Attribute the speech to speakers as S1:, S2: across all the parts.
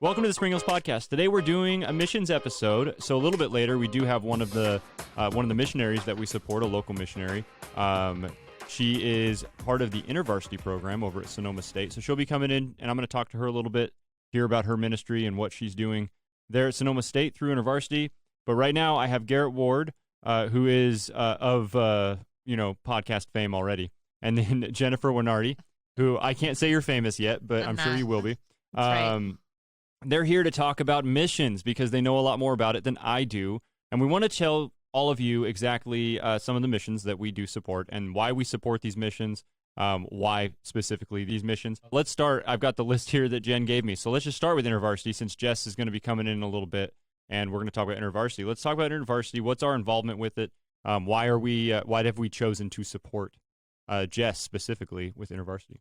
S1: Welcome to the Spring Hills Podcast. Today we're doing a missions episode. So a little bit later, we do have one of the missionaries that we support, a local missionary. She is part of the Intervarsity program over at Sonoma State. So she'll be coming in, and I'm going to talk to her a little bit, hear about her ministry and what she's doing there at Sonoma State through Intervarsity. But right now, I have Garrett Ward, who is of podcast fame already, and then Jennifer Weinerdi, who I can't say you're famous yet, but I'm sure you will be.
S2: Right.
S1: They're here to talk about missions because they know a lot more about it than I do. And we want to tell all of you exactly some of the missions that we do support and why we support these missions, why specifically these missions. Let's start. I've got the list here that Jenn gave me. So let's just start with Intervarsity since Jess is going to be coming in a little bit, and we're going to talk about Intervarsity. Let's talk about Intervarsity. What's our involvement with it? Why have we chosen to support Jess specifically with Intervarsity?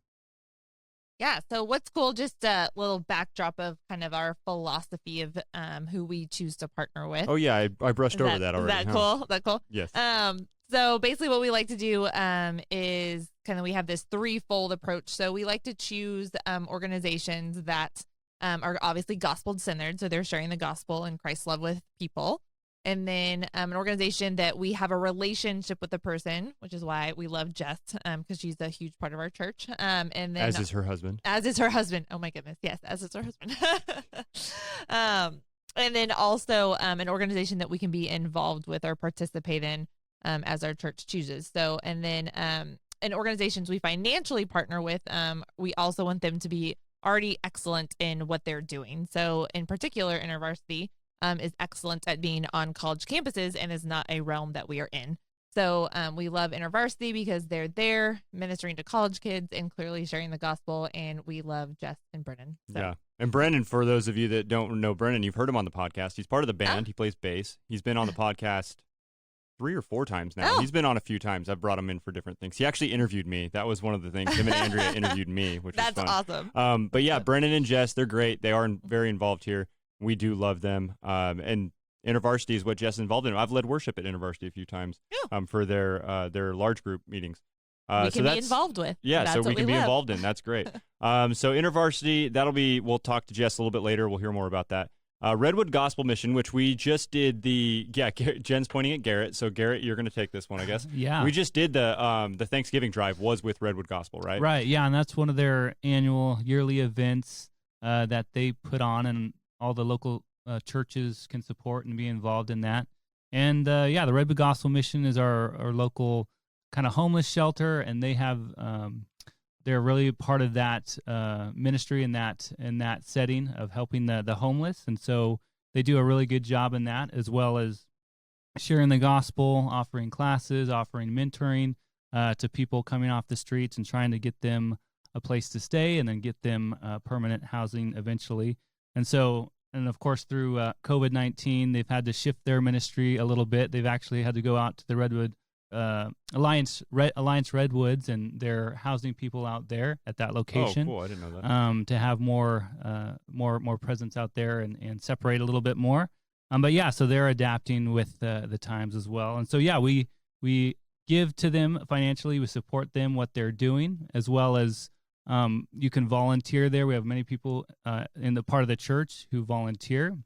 S2: Yeah, so what's cool, just a little backdrop of kind of our philosophy of who we choose to partner with.
S1: Oh, yeah, I brushed over that already.
S2: Is that cool? That cool?
S1: Yes.
S2: So basically what we like to do is kind of we have this threefold approach. So we like to choose organizations that are obviously gospel-centered, so they're sharing the gospel and Christ's love with people. And then an organization that we have a relationship with the person, which is why we love Jess, because she's a huge part of our church. And then
S1: as is her husband.
S2: As is her husband. Oh my goodness, yes, as is her husband. And then also an organization that we can be involved with or participate in as our church chooses. So, and then in organizations we financially partner with, we also want them to be already excellent in what they're doing. So, in particular, Intervarsity is excellent at being on college campuses and is not a realm that we are in. So we love Intervarsity because they're there ministering to college kids and clearly sharing the gospel, and we love Jess and Brennan. So.
S1: Yeah. And Brennan, for those of you that don't know Brennan, you've heard him on the podcast. He's part of the band. He plays bass. He's been on the podcast 3 or 4 times now. He's been on a few times. I've brought him in for different things. He actually interviewed me. That was one of the things. Him and Andrea interviewed me, which was fun.
S2: That's awesome.
S1: But yeah, Brennan and Jess, they're great. They are very involved here. We do love them. And Intervarsity is what Jess is involved in. I've led worship at Intervarsity a few times for their large group meetings.
S2: We can be involved with.
S1: Yeah,
S2: that's
S1: so we can be
S2: love.
S1: involved in. That's great. So Intervarsity, we'll talk to Jess a little bit later. We'll hear more about that. Redwood Gospel Mission, which we just did Jen's pointing at Garrett. So Garrett, you're going to take this one, I guess.
S3: Yeah.
S1: We just did the Thanksgiving drive was with Redwood Gospel, right?
S3: Right, yeah, and that's one of their yearly events that they put on, and all the local churches can support and be involved in that. And the Redwood Gospel Mission is our local kind of homeless shelter, and they have they're really part of that ministry in that setting of helping the homeless, and so they do a really good job in that, as well as sharing the gospel, offering classes, offering mentoring to people coming off the streets and trying to get them a place to stay and then get them permanent housing eventually. And of course, through COVID-19, they've had to shift their ministry a little bit. They've actually had to go out to the Redwood Alliance Redwoods, and they're housing people out there at that location.
S1: Oh, cool! I didn't know that.
S3: To have more presence out there and separate a little bit more. So they're adapting with the times as well. And so we give to them financially. We support them what they're doing, as well as. You can volunteer there. We have many people in the part of the church who volunteer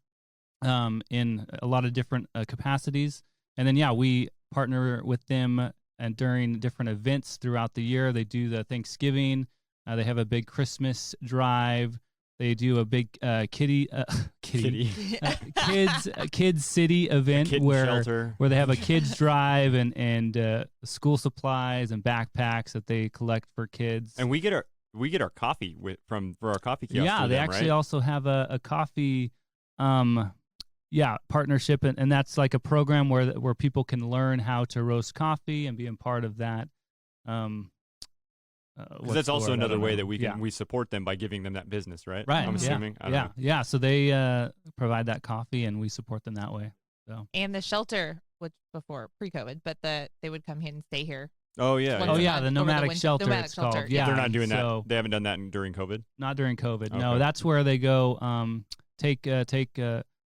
S3: in a lot of different capacities. And then, we partner with them and during different events throughout the year. They do the Thanksgiving. They have a big Christmas drive. They do a big kids city event where they have a kids drive and school supplies and backpacks that they collect for kids.
S1: And we get our coffee for our coffee kiosk.
S3: Yeah, they actually also have a coffee partnership, and that's like a program where people can learn how to roast coffee and be a part of that.
S1: Because that's also another way that we support them by giving them that business, right?
S3: Right.
S1: I'm assuming.
S3: Yeah. So they provide that coffee, and we support them that way. So.
S2: And the shelter, which before pre-COVID, but they would come here and stay here.
S1: Oh yeah,
S3: the nomadic shelter. It's called. Yeah,
S1: they're not doing that. They haven't done that during COVID.
S3: Not during COVID.
S1: Okay.
S3: No, that's where they go. Take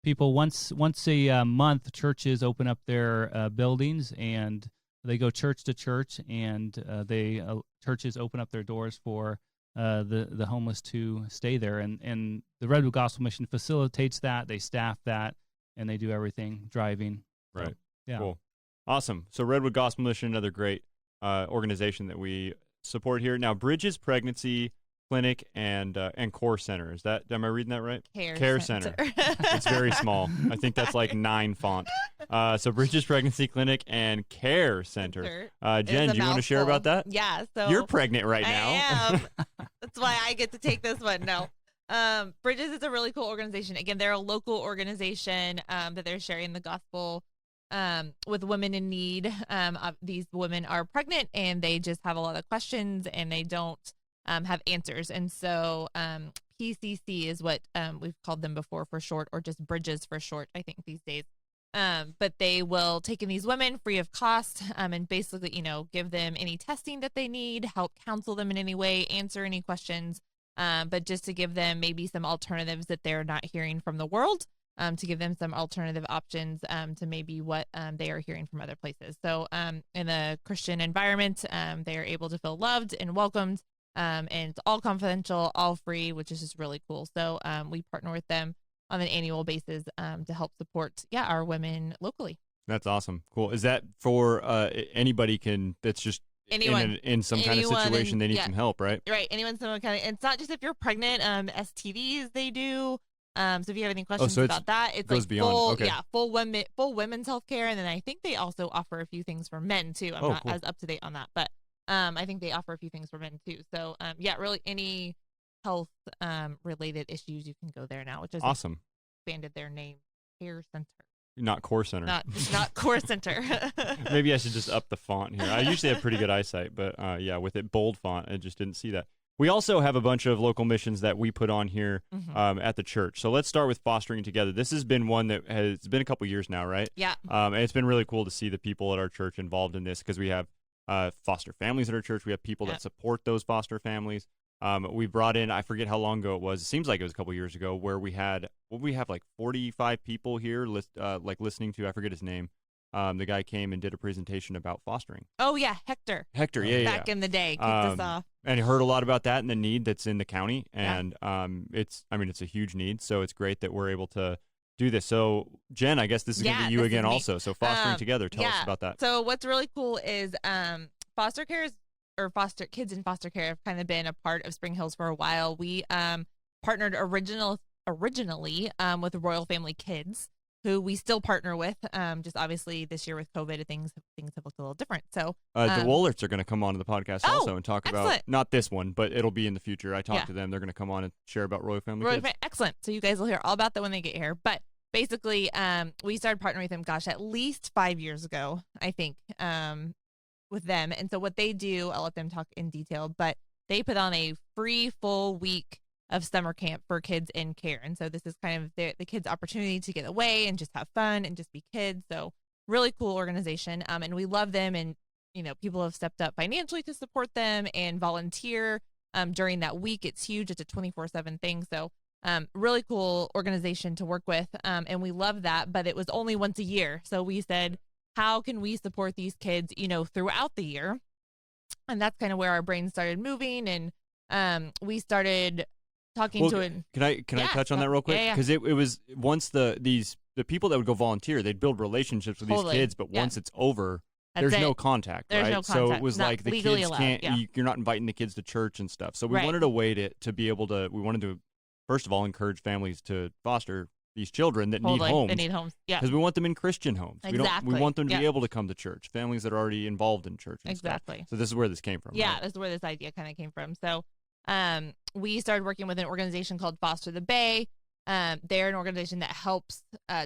S3: people once a month. Churches open up their buildings, and they go church to church, and churches open up their doors for the homeless to stay there. And the Redwood Gospel Mission facilitates that. They staff that, and they do everything, driving.
S1: Right.
S3: So, yeah.
S1: Cool. Awesome. So Redwood Gospel Mission, another great organization that we support here. Now, Bridges Pregnancy Clinic and Core Center. Am I reading that right?
S2: Care
S1: Center. It's very small. I think that's like 9 font. So Bridges Pregnancy Clinic and Care Center. Jen, do you want to share about that?
S2: Yeah. So
S1: you're pregnant right now.
S2: I am. That's why I get to take this one. No. Bridges is a really cool organization. Again, they're a local organization that they're sharing the gospel with women in need. These women are pregnant and they just have a lot of questions and they don't have answers. And so PCC is what we've called them before for short, or just Bridges for short, I think these days. But they will take in these women free of cost and basically, give them any testing that they need, help counsel them in any way, answer any questions, but just to give them maybe some alternatives that they're not hearing from the world, to give them some alternative options to maybe what they are hearing from other places. So in a Christian environment, they are able to feel loved and welcomed. And it's all confidential, all free, which is just really cool. So we partner with them on an annual basis to help support, our women locally.
S1: That's awesome. Cool. Is that for anybody that's just
S2: anyone
S1: in some kind of situation they need some help, right?
S2: Right. Anyone, some kind of, it's not just if you're pregnant, STDs they do. So if you have any questions about that, it's
S1: goes
S2: like
S1: beyond.
S2: full women's healthcare. And then I think they also offer a few things for men too. I'm not as up to date on that, but I think they offer a few things for men too. So really any health related issues, you can go there now, which is
S1: awesome.
S2: Expanded their name, Care Center.
S1: Not Core Center.
S2: Not Core Center.
S1: Maybe I should just up the font here. I usually have pretty good eyesight, but with it bold font, I just didn't see that. We also have a bunch of local missions that we put on here at the church. So let's start with Fostering Together. This has been one that has been a couple years now, right?
S2: Yeah.
S1: And it's been really cool to see the people at our church involved in this, because we have foster families at our church. We have people that support those foster families. We brought in, I forget how long ago it was. It seems like it was a couple years ago, where we have like 45 people here listening to, I forget his name. The guy came and did a presentation about fostering.
S2: Oh yeah, Hector.
S1: Back
S2: in the day, kicked us off.
S1: And heard a lot about that and the need that's in the county. And it's a huge need. So it's great that we're able to do this. So Jen, I guess this is going to be you again also. So Fostering Together, tell us about that.
S2: So what's really cool is foster care foster kids in foster care have kind of been a part of Spring Hills for a while. We partnered originally with Royal Family Kids, who we still partner with. Just obviously this year with COVID, things have looked a little different. So
S1: the Wollerts are going to come on to the podcast also and talk
S2: excellent.
S1: about, not this one, but it'll be in the future. I talked to them. They're going to come on and share about Royal Family Kids.
S2: Excellent. So you guys will hear all about that when they get here. But basically, we started partnering with them, at least 5 years ago, I think, with them. And so what they do, I'll let them talk in detail, but they put on a free full week of summer camp for kids in care. And so this is kind of the kids' opportunity to get away and just have fun and just be kids. So really cool organization. And we love them. And, people have stepped up financially to support them and volunteer during that week. It's huge. It's a 24/7 thing. So really cool organization to work with. And we love that, but it was only once a year. So we said, how can we support these kids, throughout the year? And that's kind of where our brain started moving. And we started talking to it.
S1: Can I touch on that real quick? Because it was once the people that would go volunteer, they'd build relationships with these kids, but once it's over, there's no contact, right?
S2: No contact.
S1: So it was like the kids
S2: allowed.
S1: can't, you're not inviting the kids to church and stuff. So we wanted a way to be able to, we wanted to, first of all, encourage families to foster these children that need homes.
S2: They need homes,
S1: because we want them in Christian homes.
S2: Exactly.
S1: We want them to be able to come to church, families that are already involved in church and stuff. So this is where this came from.
S2: Yeah,
S1: right?
S2: This is where this idea kind of came from. So we started working with an organization called Foster the Bay. They're an organization that helps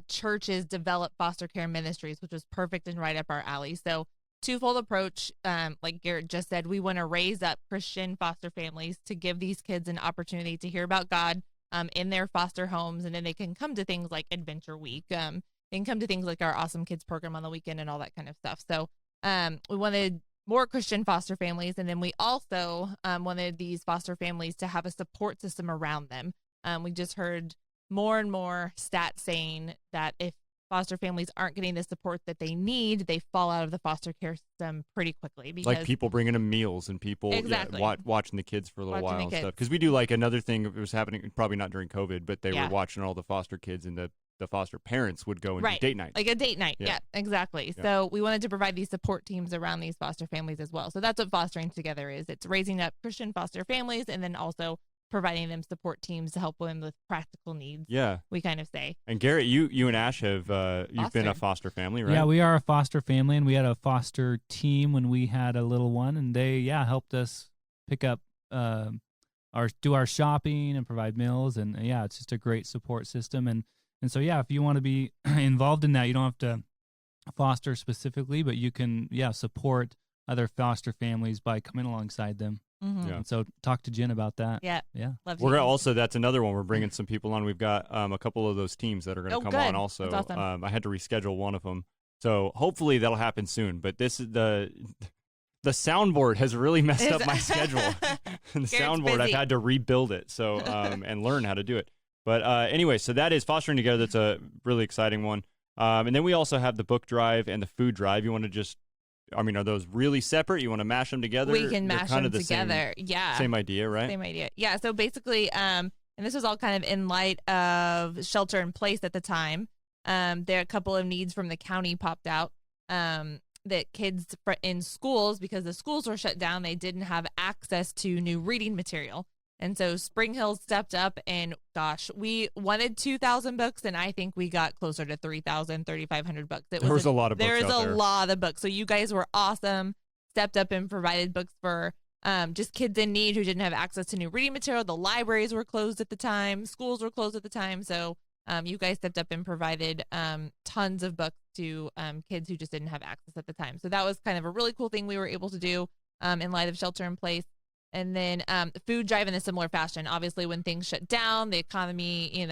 S2: churches develop foster care ministries, which was perfect and right up our alley. So twofold approach. Like Garrett just said, we want to raise up Christian foster families to give these kids an opportunity to hear about God in their foster homes. And then they can come to things like Adventure Week. They can come to things like our Awesome Kids program on the weekend and all that kind of stuff. So we wanted more Christian foster families. And then we also wanted these foster families to have a support system around them. We just heard more and more stats saying that if foster families aren't getting the support that they need, they fall out of the foster care system pretty quickly. Because
S1: like people bringing them meals and people
S2: Exactly.
S1: watching the kids for a little
S2: Watching the
S1: while and
S2: kids.
S1: stuff. Because we do like another thing that was happening, probably not during COVID, but they
S2: Yeah.
S1: were watching all the foster kids and the foster parents would go and do
S2: Right.
S1: date nights.
S2: like a date night.
S1: Yeah.
S2: Yeah, exactly.
S1: Yeah.
S2: So we wanted to provide these support teams around these foster families as well. So that's what Fostering Together is. It's raising up Christian foster families and then also providing them support teams to help them with practical needs.
S1: Yeah.
S2: We kind of say.
S1: And Garrett, you and Ash have you've been a foster family, right?
S3: Yeah, we are a foster family, and we had a foster team when we had a little one, and they helped us pick up do our shopping and provide meals, and it's just a great support system. And so if you want to be involved in that, you don't have to foster specifically, but you can support other foster families by coming alongside them.
S2: Mm-hmm.
S1: Yeah.
S3: And so talk to Jen about that.
S2: Yeah.
S1: We're gonna also, that's another one. We're bringing some people on. We've got a couple of those teams that are going to come
S2: good.
S1: on also.
S2: That's awesome.
S1: I had to reschedule one of them, so hopefully that'll happen soon. But this is the soundboard has really messed up my schedule. The soundboard, I've had to rebuild it, so and learn how to do it. But anyway, so that is Fostering Together. That's a really exciting one. And then we also have the book drive and the food drive. You want to just, are those really separate? You want to mash them together?
S2: We can
S1: They're
S2: mash
S1: kind
S2: them
S1: of the
S2: together.
S1: Same idea, right?
S2: Same idea. Yeah. So basically, and this was all kind of in light of shelter in place at the time. There are a couple of needs from the county popped out. That kids in schools, because the schools were shut down, they didn't have access to new reading material. And so Spring Hill stepped up and we wanted 2,000 books, and I think we got closer to 3,000, 3,500 books.
S1: There was a lot of books
S2: There was
S1: out
S2: a
S1: there.
S2: lot of books. So you guys were awesome, stepped up and provided books for just kids in need who didn't have access to new reading material. The libraries were closed at the time. Schools were closed at the time. So you guys stepped up and provided tons of books to kids who just didn't have access at the time. So that was kind of a really cool thing we were able to do in light of shelter in place. And then the food drive in a similar fashion. Obviously, when things shut down, the economy,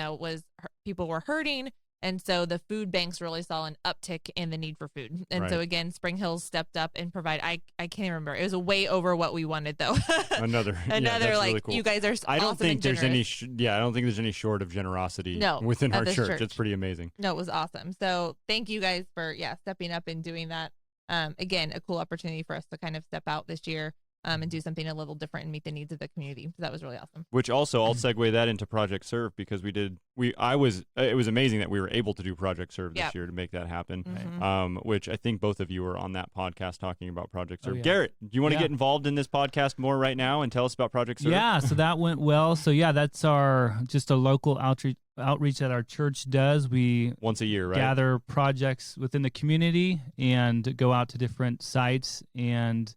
S2: people were hurting. And so the food banks really saw an uptick in the need for food. And so, again, Spring Hills stepped up and provide. I can't even remember. It was way over what we wanted, though.
S1: Another
S2: that's
S1: like
S2: really cool. You guys are
S1: I don't
S2: awesome
S1: think
S2: and
S1: there's any
S2: generous.
S1: I don't think there's any short of generosity within
S2: at
S1: our
S2: this
S1: church. It's pretty amazing.
S2: No, it was awesome. So thank you guys for stepping up and doing that. Again, a cool opportunity for us to kind of step out this year and do something a little different and meet the needs of the community. So that was really awesome.
S1: Which also, I'll segue that into Project Serve, because it was amazing that we were able to do Project Serve this year to make that happen.
S2: Mm-hmm.
S1: Which I think both of you were on that podcast talking about Project Serve.
S3: Oh, yeah.
S1: Garrett, do you want to get involved in this podcast more right now and tell us about Project Serve?
S3: Yeah, so that went well. So that's just a local outreach that our church does. We
S1: once a year, right?
S3: Gather projects within the community and go out to different sites and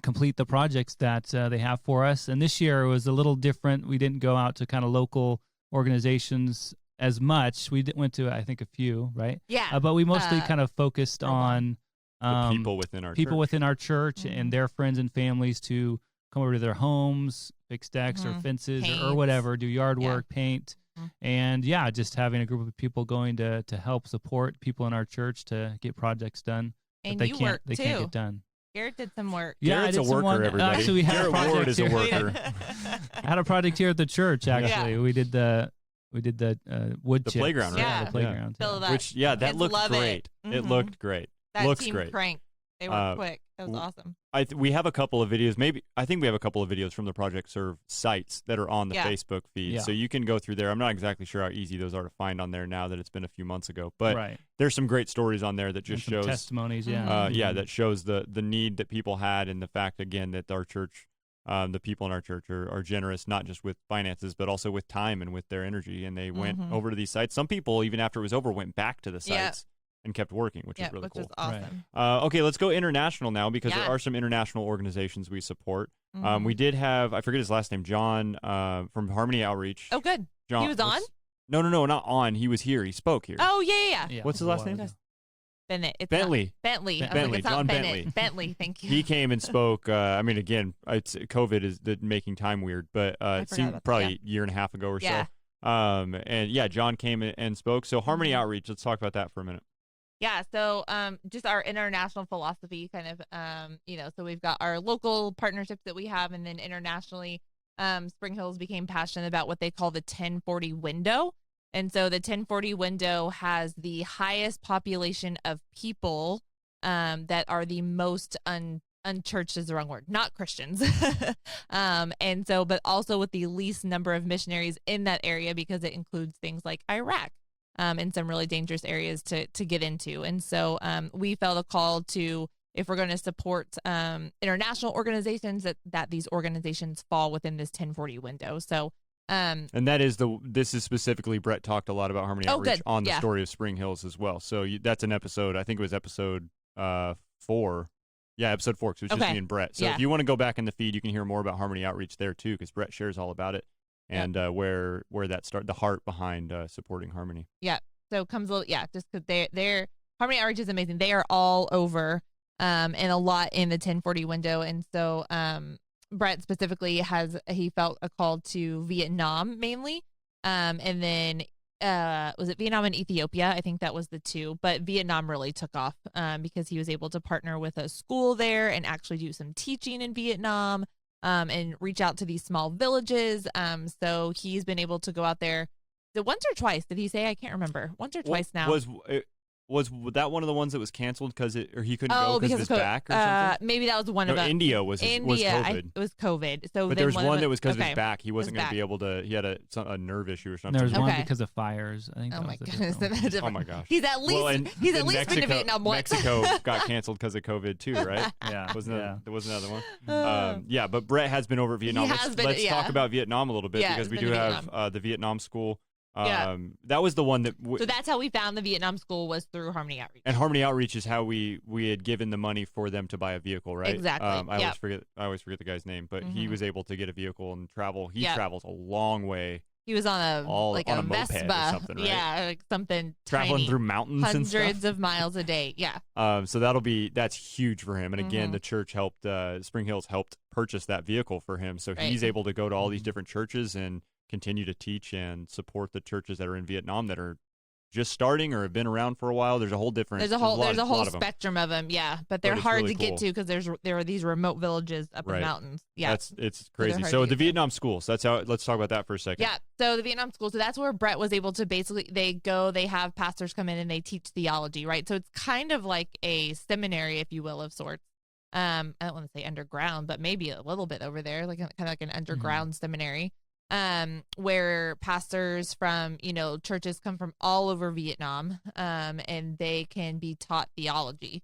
S3: complete the projects that they have for us. And this year it was a little different. We didn't go out to kind of local organizations as much. We went to, I think, a few, right?
S2: Yeah.
S3: But we mostly kind of focused on
S1: the people within our
S3: church
S2: Mm-hmm.
S3: and their friends and families to come over to their homes, fix decks or fences or whatever, do yard work, paint. And just having a group of people going to help support people in our church to get projects done.
S2: And
S3: they
S2: you
S3: can't
S2: worked,
S3: can't get done.
S2: Garrett did some work.
S3: Yeah,
S1: Garrett's
S3: I
S1: a
S3: did some
S1: worker, everybody.
S3: Actually, we had
S1: Garrett
S3: a project
S1: Ward is a
S3: here.
S1: worker.
S3: I had a project here at the church. Actually, we did the wood chips.
S1: Playground, right?
S2: Yeah.
S3: The playground.
S2: Fill that.
S1: Which that
S2: Kids
S1: looked
S2: love
S1: great. It
S2: Mhm.
S1: looked great.
S2: That
S1: Looks
S2: team
S1: great.
S2: cranked. They were quick. That was awesome.
S1: We have a couple of videos. I think we have a couple of videos from the Project Serve sites that are on the Facebook feed.
S3: Yeah.
S1: So you can go through there. I'm not exactly sure how easy those are to find on there now that it's been a few months ago. But there's some great stories on there that just shows
S3: testimonies.
S1: that shows the need that people had, and the fact, again, that our church, the people in our church are generous, not just with finances, but also with time and with their energy. And they went over to these sites. Some people, even after it was over, went back to the sites and kept working, which is really cool.
S2: Which is awesome.
S1: Okay, let's go international now, because there are some international organizations we support. We did have, I forget his last name, John from Harmony Outreach.
S2: Oh, good.
S1: John,
S2: He was on?
S1: No, not on. He was here. He spoke here.
S2: Oh, yeah.
S1: What's his last name?
S2: Bennett. It's
S1: Bentley.
S2: Bentley.
S1: Bentley.
S2: It's not
S1: John
S2: Bennett.
S1: Bentley.
S2: Bentley. Thank you.
S1: He came and spoke. Again, it's COVID is making time weird, but it seemed probably a year and a half ago or so. John came and spoke. So Harmony Outreach. Let's talk about that for a minute.
S2: Yeah, so just our international philosophy kind of, so we've got our local partnerships that we have, and then internationally, Spring Hills became passionate about what they call the 1040 window. And so the 1040 window has the highest population of people that are the most unchurched is the wrong word, not Christians. And so, but also with the least number of missionaries in that area, because it includes things like Iraq and some really dangerous areas to get into. And so we felt a call to, if we're going to support international organizations, that these organizations fall within this 1040 window. So,
S1: and that is this is specifically, Brett talked a lot about Harmony Outreach on the story of Spring Hills as well. So that's an episode, I think it was episode 4. Yeah, episode 4, because it was just me and Brett. So if you want to go back in the feed, you can hear more about Harmony Outreach there too, because Brett shares all about it and where that the heart behind supporting Harmony. Yeah.
S2: So it comes a little, just because they're Harmony Outreach is amazing. They are all over and a lot in the 1040 window. And so Brett specifically he felt a call to Vietnam mainly. And then was it Vietnam and Ethiopia? I think that was the 2, but Vietnam really took off because he was able to partner with a school there and actually do some teaching in Vietnam and reach out to these small villages. So he's been able to go out there once or twice. Did he say? I can't remember. Once or twice now.
S1: Was that one of the ones that was canceled or he couldn't go because of his back or something?
S2: Maybe that was one of them.
S1: India was COVID.
S2: It was COVID. So,
S1: but there was one that was because of his back. He wasn't going to be able to. He had a nerve issue or something.
S3: There was one because of fires. I think.
S2: Oh my goodness!
S1: Oh my gosh!
S2: He's at least been to Vietnam once.
S1: Mexico got canceled because of COVID too, right?
S3: Yeah.
S1: There was another one. But Brett has been over Vietnam. Let's talk about Vietnam a little bit because we do have the Vietnam school. That was the one that.
S2: So that's how we found the Vietnam school, was through Harmony Outreach.
S1: And Harmony Outreach is how we had given the money for them to buy a vehicle, right?
S2: Exactly.
S1: I always forget the guy's name, but he was able to get a vehicle and travel. He travels a long way.
S2: He was on a
S1: moped
S2: Vespa,
S1: or something, right?
S2: Yeah, like something
S1: traveling
S2: tiny,
S1: through mountains and stuff.
S2: Hundreds of miles a day. Yeah.
S1: So that's huge for him. And again, the church helped. Spring Hills helped purchase that vehicle for him, so he's able to go to all these different churches and continue to teach and support the churches that are in Vietnam that are just starting or have been around for a while. There's a whole
S2: spectrum of them, but they're hard really to get to because there are these remote villages up in the mountains. Yeah,
S1: it's crazy. So the Vietnam school. So that's how. Let's talk about that for a second.
S2: Yeah. So the Vietnam school. So that's where Brett was able to basically they have pastors come in and they teach theology, right? So it's kind of like a seminary, if you will, of sorts. I don't want to say underground, but maybe a little bit over there, like kind of like an underground seminary. Where pastors from, churches come from all over Vietnam, and they can be taught theology,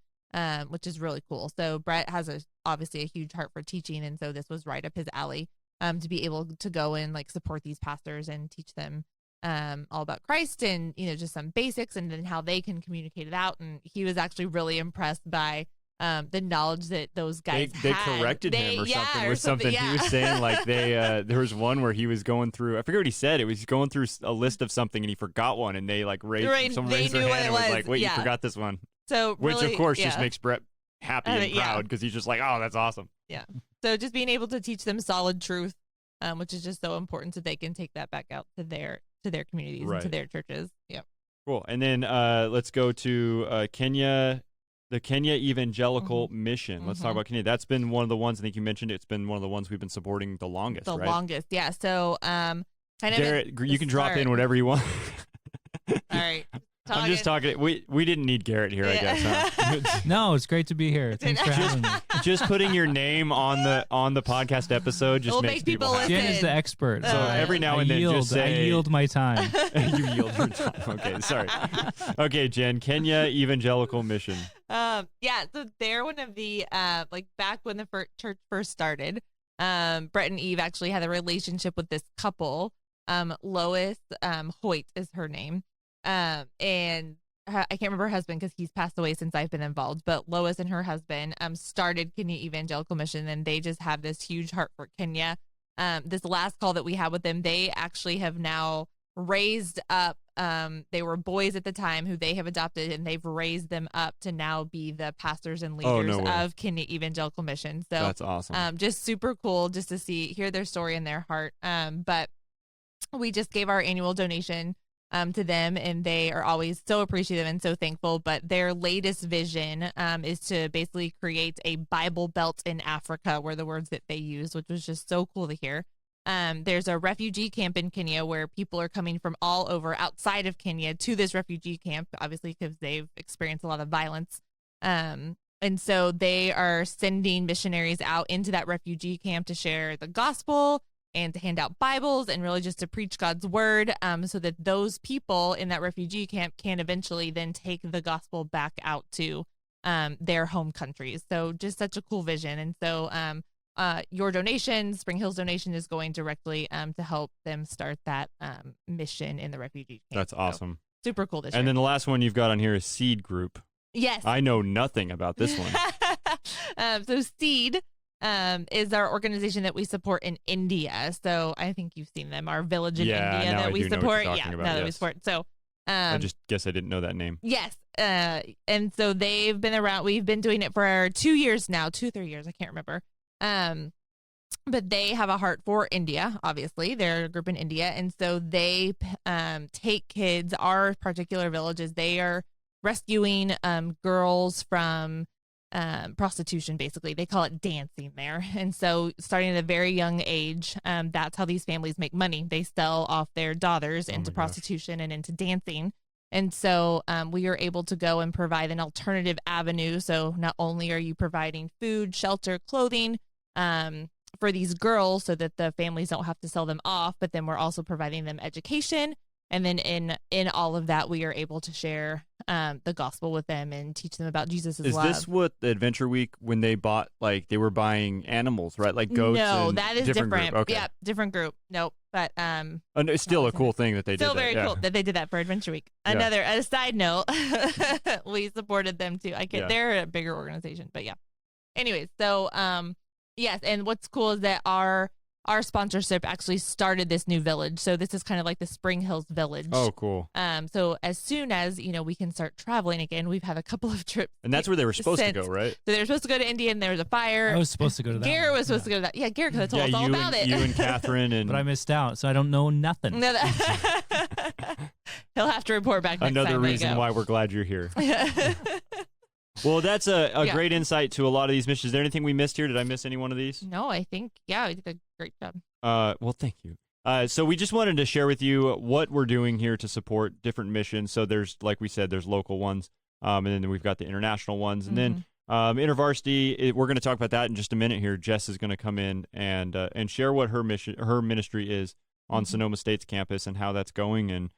S2: which is really cool. So Brett has obviously a huge heart for teaching. And so this was right up his alley, to be able to go and support these pastors and teach them, all about Christ and, just some basics and then how they can communicate it out. And he was actually really impressed by the knowledge that those guys
S1: they corrected him or something. He was saying there was one where he was going through, I forget what he said. It was going through a list of something and he forgot one and they raised their hand and was like, wait, you forgot this one.
S2: So
S1: which of course just makes Brett happy and proud because he's just like, oh, that's awesome.
S2: Yeah. So just being able to teach them solid truth, which is just so important so they can take that back out to their communities and to their churches. Yeah.
S1: Cool. And then let's go to Kenya. The Kenya Evangelical Mission. Let's talk about Kenya. That's been one of the ones, I think you mentioned it's been one of the ones we've been supporting the longest, right?
S2: The longest, yeah. So,
S1: Garrett, you can drop in whatever you want.
S2: All right.
S1: I'm just talking. We didn't need Garrett here, I guess. Huh?
S3: No, it's great to be here. Thanks for having me.
S1: Just putting your name on the podcast episode just makes people happy.
S3: Jen is the expert.
S1: So every now and then, just say,
S3: I yield my time.
S1: You yield your time. Okay, sorry. Okay, Jen, Kenya Evangelical Mission.
S2: So they're one of the back when the church first started. Brett and Eve actually had a relationship with this couple. Lois Hoyt is her name. And I can't remember her husband because he's passed away since I've been involved, but Lois and her husband started Kenya Evangelical Mission, and they just have this huge heart for Kenya. This last call that we had with them, they actually have now raised up, they were boys at the time who they have adopted, and they've raised them up to now be the pastors and leaders of Kenya Evangelical Mission. So
S1: that's awesome.
S2: Just super cool just to hear their story and their heart. But we just gave our annual donation to them, and they are always so appreciative and so thankful. But their latest vision is to basically create a Bible Belt in Africa, were the words that they used, which was just so cool to hear. there's a refugee camp in Kenya where people are coming from all over outside of Kenya to this refugee camp, obviously because they've experienced a lot of violence. And so they are sending missionaries out into that refugee camp to share the gospel and to hand out Bibles and really just to preach God's word, so that those people in that refugee camp can eventually then take the gospel back out to their home countries. So just such a cool vision. And so your donation, Spring Hill's donation, is going directly to help them start that mission in the refugee camp.
S1: That's awesome.
S2: So, super cool this year.
S1: And then the last one you've got on here is Seed Group.
S2: Yes.
S1: I know nothing about this one.
S2: So Seed is our organization that we support in India. So I think you've seen them, our village in India that we support. That we support. So
S1: I just guess I didn't know that name.
S2: Yes. And so they've been around. We've been doing it for 2 years now, 2-3 years. I can't remember. But they have a heart for India, obviously. They're a group in India. And so they take kids, our particular villages, they are rescuing girls from prostitution, basically. They call it dancing there. And so starting at a very young age, that's how these families make money. They sell off their daughters into prostitution and into dancing. And so we are able to go and provide an alternative avenue. So not only are you providing food, shelter, clothing for these girls so that the families don't have to sell them off, but then we're also providing them education. And then in all of that, we are able to share the gospel with them and teach them about Jesus' love.
S1: Is this what the Adventure Week, when they bought, like, they were buying animals, right? Like goats?
S2: No, that is different.
S1: Group. Okay.
S2: Yeah, different group. Nope. But
S1: it's still a cool thing that they did that.
S2: Still very cool that they did that for Adventure Week. Another, a side note, we supported them too. They're a bigger organization, but yeah. Anyways, so yes, and what's cool is that our sponsorship actually started this new village. So this is kind of like the Spring Hills Village.
S1: Oh, cool.
S2: So as soon as, we can start traveling again, we've had a couple of trips.
S1: And that's where they were supposed to go, right?
S2: So they were supposed to go to India and there was a fire.
S3: I was supposed to go to that.
S2: Garrett was supposed to go to that. Yeah, Garrett could have told us all about it.
S1: You and Catherine.
S3: But I missed out, so I don't know nothing.
S2: He'll have to report back next
S1: Another
S2: time
S1: reason why we're glad you're here. Well, that's a great insight to a lot of these missions. Is there anything we missed here? Did I miss any one of these?
S2: No, I think, we did a great job.
S1: Well, thank you. So we just wanted to share with you what we're doing here to support different missions. So there's, like we said, there's local ones, and then we've got the international ones. And then Intervarsity, we're going to talk about that in just a minute here. Jess is going to come in and share what her ministry is on Sonoma State's campus and how that's going, and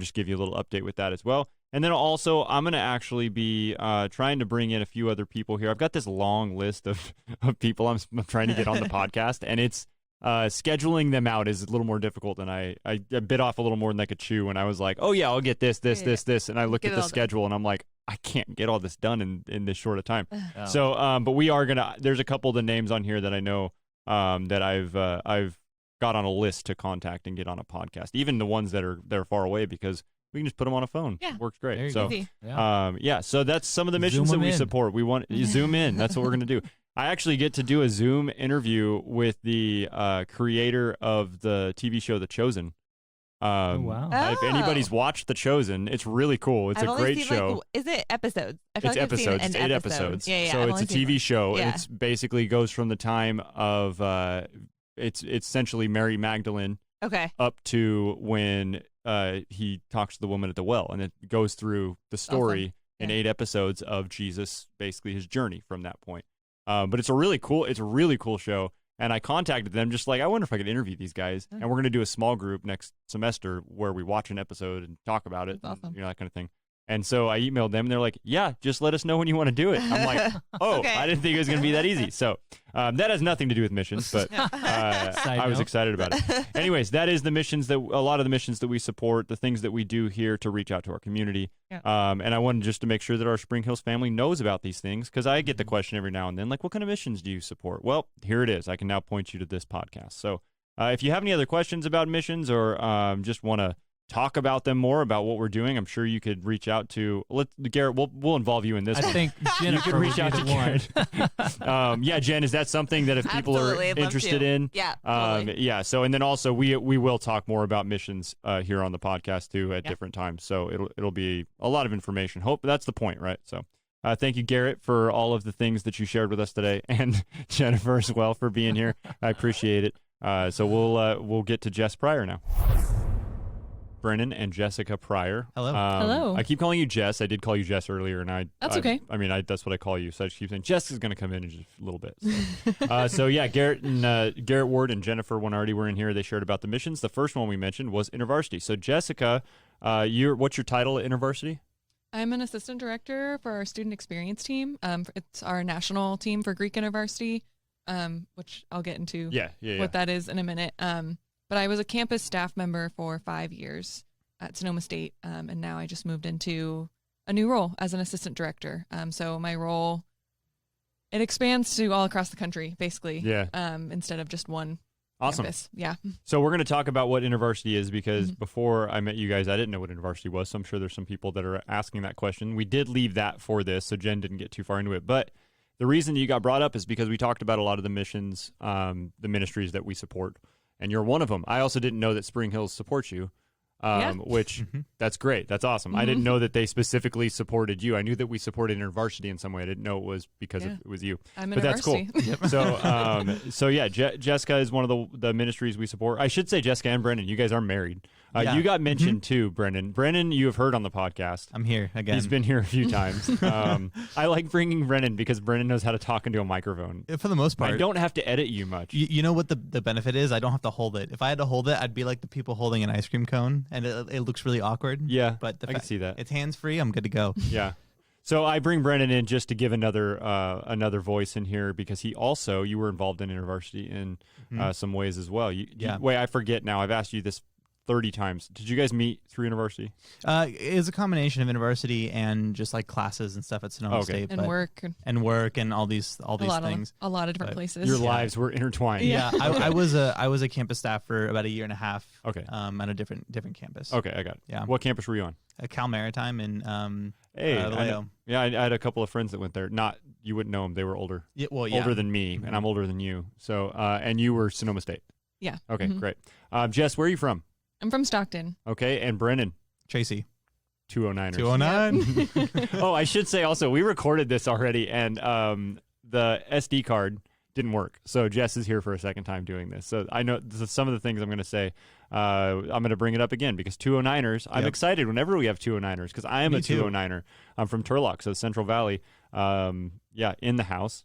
S1: just give you a little update with that as well. And then also, I'm going to actually be trying to bring in a few other people here. I've got this long list of people I'm trying to get on the podcast, and it's scheduling them out is a little more difficult than I bit off a little more than I could chew when I was like, oh, yeah, I'll get this, and I look at the schedule, and I'm like, I can't get all this done in this short a time. Oh. So, but we are going to – there's a couple of the names on here that I know that I've got on a list to contact and get on a podcast, even the ones that are far away, because – we can just put them on a phone. Yeah. It works great. So, so that's some of the missions that we support. We want you zoom in. That's what we're going to do. I actually get to do a Zoom interview with the creator of the TV show The Chosen.
S3: Wow.
S1: If anybody's watched The Chosen, it's really cool. It's a great show.
S2: Is it episodes?
S1: It's episodes. It's 8 episodes.
S2: Yeah.
S1: So it's a TV show. Yeah. It's basically goes from the time of it's essentially Mary Magdalene.
S2: Okay.
S1: Up to when he talks to the woman at the well, and it goes through the story in 8 episodes of Jesus, basically his journey from that point. But it's a really cool show. And I contacted them just like, I wonder if I could interview these guys. And we're going to do a small group next semester where we watch an episode and talk about it, and, that kind of thing. And so I emailed them, and they're like, yeah, just let us know when you want to do it. I'm like, I didn't think it was going to be that easy. So that has nothing to do with missions, but I was excited about it. Anyways, that is a lot of the missions that we support, the things that we do here to reach out to our community. Yeah. And I wanted just to make sure that our Spring Hills family knows about these things, because I get the question every now and then, like, what kind of missions do you support? Well, here it is. I can now point you to this podcast. So if you have any other questions about missions or just want to talk about them more, about what we're doing, I'm sure you could reach out to Garrett. We'll involve you in this.
S3: I think Jennifer
S1: you could reach out to Garrett. Jen, is that something that if people are interested in?
S2: Yeah. Totally.
S1: Yeah. So, and then also we will talk more about missions here on the podcast too at different times. So it'll be a lot of information. Hope that's the point, right? So. Thank you, Garrett, for all of the things that you shared with us today, and Jennifer as well for being here. I appreciate it. So we'll get to Jess Pryor now. Brennan and Jessica Pryor.
S4: Hello.
S2: Hello.
S1: I keep calling you Jess. I did call you Jess earlier, and
S2: That's okay.
S1: I mean, that's what I call you. So I just keep saying Jess is going to come in just a little bit. So yeah, Garrett Ward and Jennifer Weinerdi were in here. They shared about the missions. The first one we mentioned was Intervarsity. So Jessica, what's your title at Intervarsity?
S5: I'm an assistant director for our student experience team. It's our national team for Greek Intervarsity, which I'll get into what that is in a minute. But I was a campus staff member for 5 years at Sonoma State, and now I just moved into a new role as an assistant director. So my role, it expands to all across the country, basically, instead of just one campus. Yeah.
S1: So we're going to talk about what Intervarsity is because before I met you guys, I didn't know what Intervarsity was. So I'm sure there's some people that are asking that question. We did leave that for this, so Jen didn't get too far into it. But the reason you got brought up is because we talked about a lot of the missions, the ministries that we support. And you're one of them. I also didn't know that Spring Hills supports you, which that's great. That's awesome. I didn't know that they specifically supported you. I knew that we supported Intervarsity in some way. I didn't know it was because it was you. But that's cool. So yeah, Jessica is one of the ministries we support. I should say Jessica and Brennan. You guys are married. You got mentioned too, Brennan. Brennan, you have heard on the podcast.
S4: I'm here again.
S1: He's been here a few times. I like bringing Brennan because Brennan knows how to talk into a microphone.
S4: For the most part.
S1: I don't have to edit you much.
S4: You know what the benefit is? I don't have to hold it. If I had to hold it, I'd be like the people holding an ice cream cone, and it looks really awkward.
S1: Yeah,
S4: but
S1: I can see that.
S4: It's hands-free. I'm good to go.
S1: Yeah. So I bring Brennan in just to give another voice in here because you were involved in Intervarsity in some ways as well. Wait, I forget now. I've asked you this 30 times. Did you guys meet through Intervarsity?
S4: It was a combination of Intervarsity and just like classes and stuff at Sonoma State.
S5: And work.
S4: And work and all these things.
S5: A lot of different places.
S1: Your lives were intertwined.
S4: Yeah. I was a campus staff for about a year and a half.
S1: Okay.
S4: At a different campus.
S1: Okay, I got it.
S4: Yeah.
S1: What campus were you on?
S4: Cal Maritime in
S1: Vallejo. I had a couple of friends that went there. You wouldn't know them. They were older. Older than me, and I'm older than you. So, and you were Sonoma State.
S5: Yeah.
S1: Okay, great. Jess, where are you from?
S5: I'm from Stockton.
S1: Okay, and Brennan?
S4: Tracy.
S1: 209ers.
S4: 209.
S1: Oh, I should say also, we recorded this already, and the SD card didn't work. So Jess is here for a second time doing this. So I know some of the things I'm going to say. I'm going to bring it up again because 209ers, I'm excited whenever we have 209ers because I am a 209er. I'm from Turlock, so Central Valley. In the house.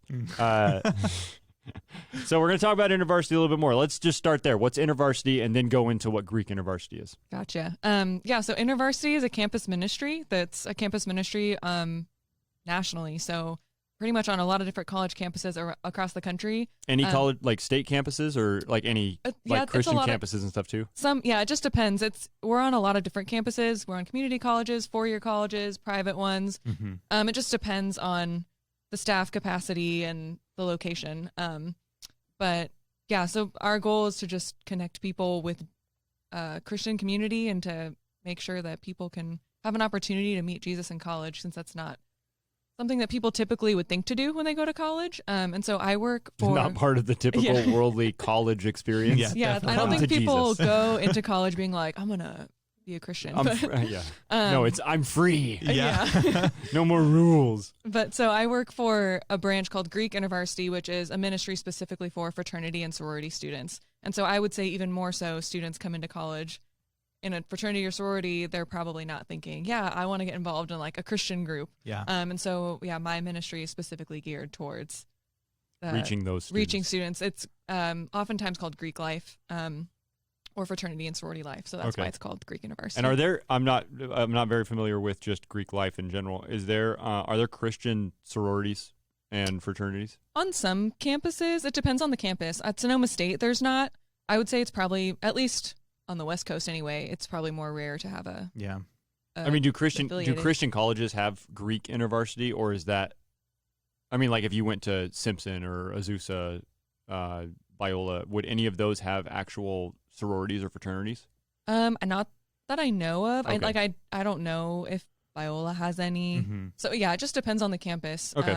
S1: So we're going to talk about Intervarsity a little bit more. Let's just start there. What's Intervarsity, and then go into what Greek Intervarsity is.
S5: Gotcha. So Intervarsity is a campus ministry that's a campus ministry nationally. So pretty much on a lot of different college campuses across the country.
S1: Any college, like state campuses, or like any Christian campuses and stuff too?
S5: It just depends. We're on a lot of different campuses. We're on community colleges, 4-year colleges, private ones. It just depends on the staff capacity and the location. So our goal is to just connect people with Christian community and to make sure that people can have an opportunity to meet Jesus in college, since that's not something that people typically would think to do when they go to college. And so I work for...
S1: Not part of the typical worldly college experience.
S5: I don't think people go into college being like, I'm going to be a Christian.
S1: I'm free.
S5: Yeah.
S1: No more rules.
S5: But so I work for a branch called Greek Intervarsity, which is a ministry specifically for fraternity and sorority students. And so I would say even more so, students come into college in a fraternity or sorority, they're probably not thinking, I want to get involved in like a Christian group.
S4: Yeah.
S5: And so, my ministry is specifically geared towards
S1: reaching those students.
S5: Reaching students. It's oftentimes called Greek life. Or fraternity and sorority life, so that's why it's called Greek Intervarsity.
S1: And are there? I'm not very familiar with just Greek life in general. Are there Christian sororities and fraternities?
S5: On some campuses, it depends on the campus. At Sonoma State, there's not. I would say it's probably, at least on the West Coast anyway, it's probably more rare to have a.
S4: Yeah.
S1: Do Christian colleges have Greek Intervarsity, or is that? Like if you went to Simpson or Azusa, Biola, would any of those have actual sororities or fraternities?
S5: Not that I know of.
S1: Okay.
S5: I don't know if Biola has any. So it just depends on the campus.
S1: Okay.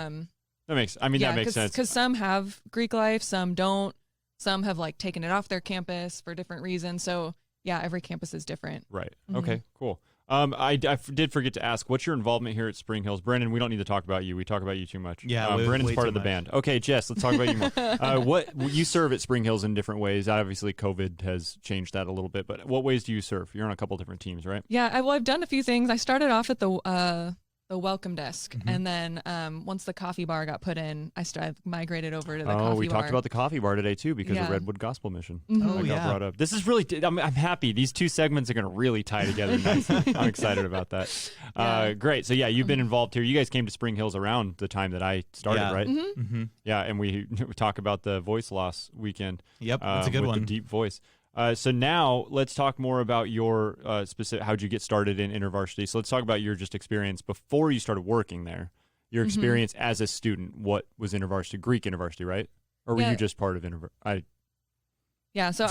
S1: That makes sense.
S5: Because some have Greek life, some don't. Some have taken it off their campus for different reasons. So every campus is different.
S1: Right. Okay. Cool. I did forget to ask, what's your involvement here at Spring Hills? Brennan, we don't need to talk about you. We talk about you too much.
S4: Yeah,
S1: Brennan's
S4: way
S1: part
S4: too
S1: of the
S4: much.
S1: band. Okay, Jess, let's talk about you more. What you serve at Spring Hills in different ways. Obviously, COVID has changed that a little bit, but what ways do you serve? You're on a couple different teams, right?
S5: Yeah, I've done a few things. I started off at the welcome desk, and then once the coffee bar got put in, I migrated over to the coffee bar.
S1: Oh, we talked about the coffee bar today too because of Redwood Gospel Mission. That got brought up. This is really. I'm happy. These two segments are going to really tie together nicely. I'm excited about that. Great. So you've been involved here. You guys came to Spring Hills around the time that I started, right? Yeah, and we talk about the voice loss weekend.
S4: Yep, that's a good
S1: with
S4: one.
S1: The deep voice. So now let's talk more about your specific. How'd you get started in Intervarsity? So let's talk about your just experience before you started working there. Your experience as a student. What was Intervarsity? Greek Intervarsity, right? Or were you just part of Intervarsity?
S5: Yeah, so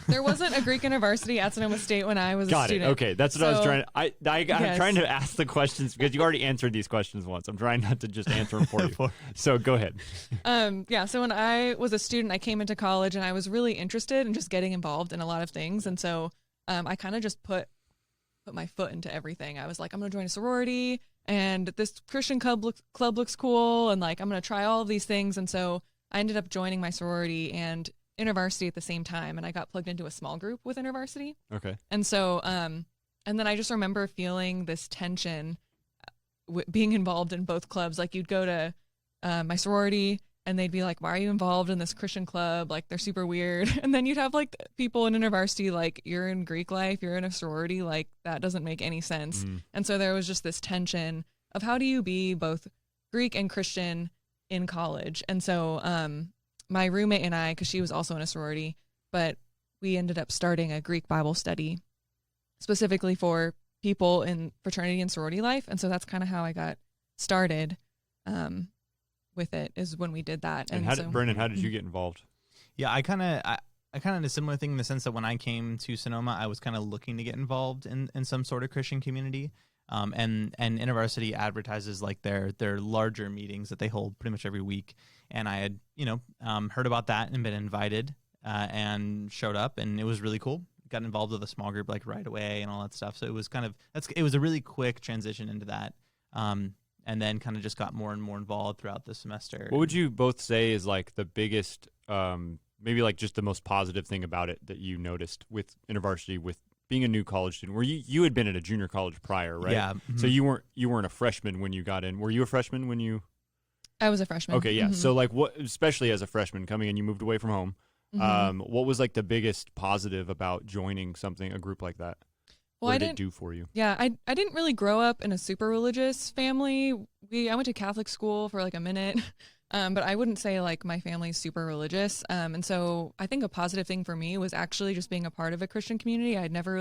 S5: there wasn't a Greek Intervarsity at Sonoma State when I was a student.
S1: Got it. Okay, that's what I was trying to. I'm trying to ask the questions because you already answered these questions once. I'm trying not to just answer them for you. So go ahead.
S5: So when I was a student, I came into college and I was really interested in just getting involved in a lot of things, and so I kind of just put my foot into everything. I was like, I'm going to join a sorority, and this Christian club looks cool, and like I'm going to try all of these things, and so I ended up joining my sorority and Intervarsity at the same time, and I got plugged into a small group with Intervarsity.
S1: Okay.
S5: And so, and then I just remember feeling this tension being involved in both clubs. Like you'd go to my sorority and they'd be like, why are you involved in this Christian club? Like they're super weird. And then you'd have like people in Intervarsity, like you're in Greek life, you're in a sorority, like that doesn't make any sense. And so there was just this tension of how do you be both Greek and Christian in college? And so, my roommate and I, because she was also in a sorority, but we ended up starting a Greek Bible study specifically for people in fraternity and sorority life. And so that's kind of how I got started with it, is when we did that.
S1: And Brennan, how did you get involved?
S4: Yeah, I kind of had a similar thing in the sense that when I came to Sonoma, I was kind of looking to get involved in some sort of Christian community. And Intervarsity advertises like their larger meetings that they hold pretty much every week. And I had, heard about that and been invited and showed up, and it was really cool. Got involved with a small group like right away and all that stuff. So it was it was a really quick transition into that. And then kind of just got more and more involved throughout the semester.
S1: What would you both say is like the biggest, maybe like just the most positive thing about it that you noticed with Intervarsity, with being a new college student, where you had been at a junior college prior, right?
S4: Yeah.
S1: So you weren't a freshman when you got in. Were you a freshman when you?
S5: I was a freshman.
S1: Okay, yeah. So like, what, especially as a freshman coming in, you moved away from home. What was like the biggest positive about joining a group like that? What did it do for you?
S5: Yeah, I didn't really grow up in a super religious family. I went to Catholic school for like a minute. But I wouldn't say like my family's super religious. And so I think a positive thing for me was actually just being a part of a Christian community. I'd never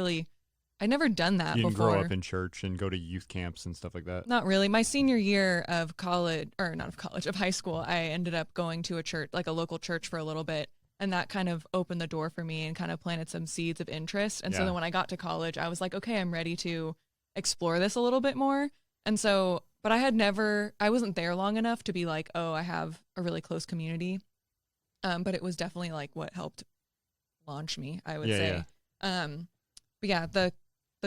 S5: done that before.
S1: You didn't grow up in church and go to youth camps and stuff like that?
S5: Not really. My senior year of of high school, I ended up going to a church, like a local church for a little bit. And that kind of opened the door for me and kind of planted some seeds of interest. And so then when I got to college, I was like, okay, I'm ready to explore this a little bit more. And so, but I wasn't there long enough to be like, oh, I have a really close community. But it was definitely like what helped launch me, I would say. But yeah, the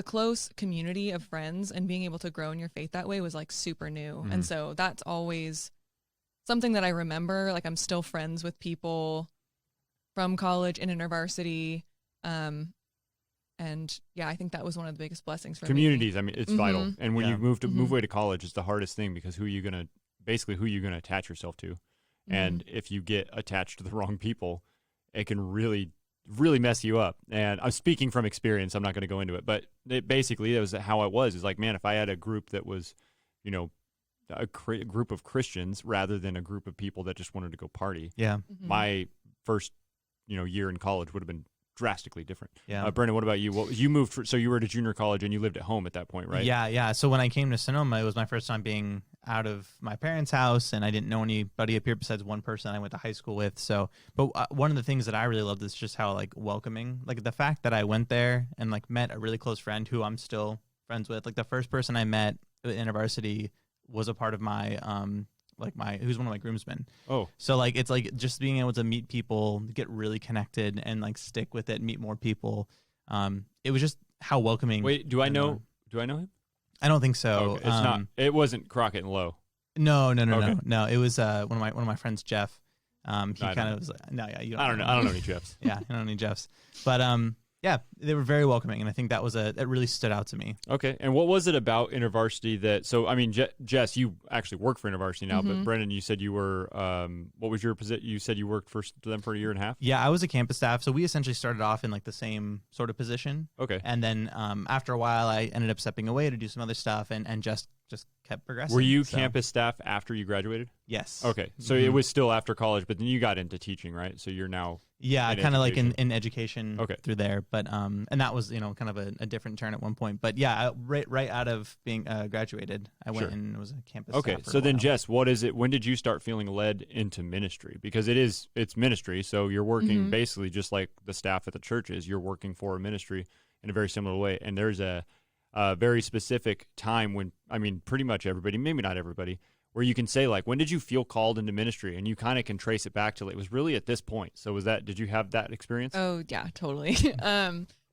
S5: close community of friends and being able to grow in your faith that way was like super new. And so that's always something that I remember. Like I'm still friends with people from college in Intervarsity. And yeah, I think that was one of the biggest blessings for
S1: communities. I mean, it's vital. And when you move away to college, it's the hardest thing because who you gonna attach yourself to. And if you get attached to the wrong people, it can really, really mess you up. And I'm speaking from experience. I'm not going to go into it, but basically that was how it was. It's like, man, if I had a group that was, a group of Christians rather than a group of people that just wanted to go party.
S4: Yeah.
S1: My first, year in college would have been drastically different.
S4: Yeah.
S1: Brennan, what about you? You moved, so you were at a junior college and you lived at home at that point, right?
S4: Yeah. So when I came to Sonoma, it was my first time being out of my parents' house, and I didn't know anybody up here besides one person I went to high school with. So, but one of the things that I really loved is just how like welcoming, like the fact that I went there and like met a really close friend who I'm still friends with. Like the first person I met at Intervarsity was a part of my who's one of my groomsmen.
S1: Oh.
S4: So like it's like just being able to meet people, get really connected and like stick with it, meet more people. It was just how welcoming.
S1: Wait, do I know Do I know him?
S4: I don't think so.
S1: Okay. It's not. It wasn't Crockett and Lowe.
S4: No.
S1: Okay.
S4: No. It was one of my friends, Jeff. He kind of was like, no, yeah, you don't.
S1: I don't know. I don't know any Jeffs.
S4: Yeah, I don't know any Jeffs. But yeah, they were very welcoming, and I think that really stood out to me.
S1: Okay, and what was it about InterVarsity that? So, I mean, Jess, you actually work for InterVarsity now, but Brennan, you said you were. What was your position? You said you worked for them for a year and a half.
S4: Yeah, I was a campus staff, so we essentially started off in like the same sort of position.
S1: Okay,
S4: and then after a while, I ended up stepping away to do some other stuff, and just kept progressing.
S1: Were you campus staff after you graduated?
S4: Yes.
S1: Okay, so it was still after college, but then you got into teaching, right? So you're now.
S4: Yeah, kind of like in education through there, but and that was kind of a different turn at one point. But yeah, right out of being graduated, I went and was a campus.
S1: Okay,
S4: staff for
S1: so
S4: a
S1: then
S4: while.
S1: Jess, what is it? When did you start feeling led into ministry? Because it's ministry, so you're working basically just like the staff at the church is. You're working for a ministry in a very similar way, and there's a very specific time when pretty much everybody, maybe not everybody, where you can say, like, when did you feel called into ministry? And you kind of can trace it back to, it was really at this point. So did you have that experience?
S5: Oh, yeah, totally.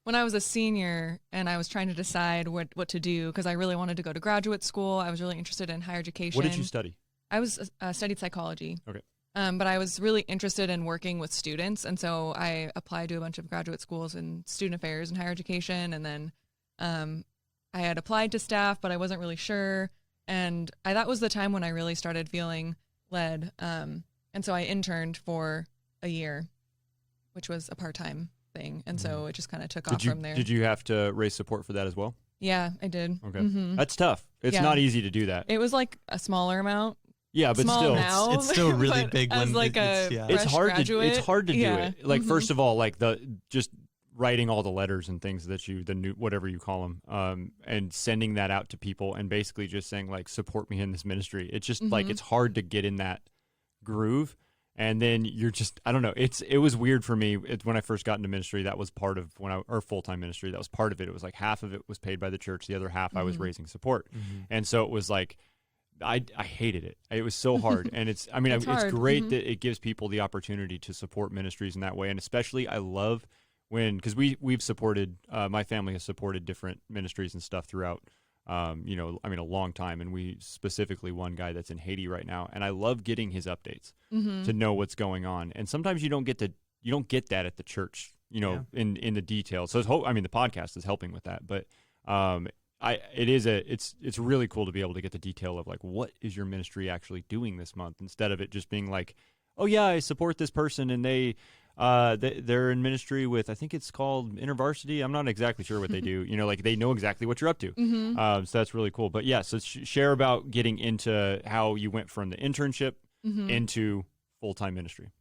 S5: When I was a senior and I was trying to decide what to do, because I really wanted to go to graduate school. I was really interested in higher education.
S1: What did you study?
S5: I was studied psychology.
S1: Okay.
S5: But I was really interested in working with students. And so I applied to a bunch of graduate schools in student affairs and higher education. And then I had applied to staff, but I wasn't really sure. And that was the time when I really started feeling led. And so I interned for a year, which was a part-time thing. And so it just kind of took off from there.
S1: Did you have to raise support for that as well?
S5: Yeah, I did.
S1: Okay. That's tough. It's not easy to do that.
S5: It was like a smaller amount.
S1: Yeah, but
S5: Small
S1: still,
S5: now,
S4: it's still really big.
S5: As
S4: when
S5: like
S1: it's hard
S5: graduate.
S1: It's hard to do it. Like first of all, like just writing all the letters and things that whatever you call them, and sending that out to people and basically just saying, like, support me in this ministry. It's just like, it's hard to get in that groove. And then you're just, I don't know. It was weird for me when I first got into ministry. That was part of or full-time ministry. That was part of it. It was like half of it was paid by the church. The other half I was raising support. And so it was like, I hated it. It was so hard. And it's great that it gives people the opportunity to support ministries in that way. And especially I love because we've supported, my family has supported different ministries and stuff throughout, a long time. And we specifically one guy that's in Haiti right now. And I love getting his updates to know what's going on. And sometimes you don't get that at the church, in the details. So the podcast is helping with that. But it's really cool to be able to get the detail of, like, what is your ministry actually doing this month, instead of it just being like, oh yeah, I support this person and they're in ministry with, I think it's called InterVarsity. I'm not exactly sure what they do. Like, they know exactly what you're up to. So that's really cool. But yeah, so share about getting into how you went from the internship into full-time ministry.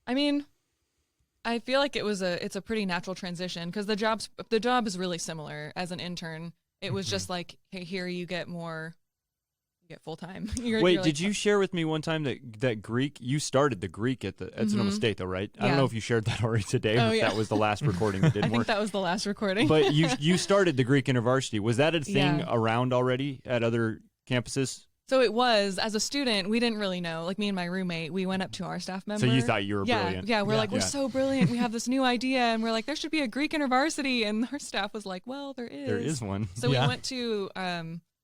S5: I feel like it's a pretty natural transition, because the job is really similar as an intern. It was just like, hey, here you get full time.
S1: Wait, did you share with me one time that Greek? You started the Greek at Sonoma State, though, right? I don't know if you shared that already today. Or if that was the last recording that didn't work.
S5: I think that was the last recording.
S1: But you started the Greek InterVarsity. Was that a thing around already at other campuses?
S5: So it was, as a student, we didn't really know. Like, me and my roommate, we went up to our staff member.
S1: So you thought you were brilliant.
S5: Yeah, we're like, we're so brilliant. We have this new idea, and we're like, there should be a Greek InterVarsity. And our staff was like, well, there is.
S1: There is one.
S5: So we went to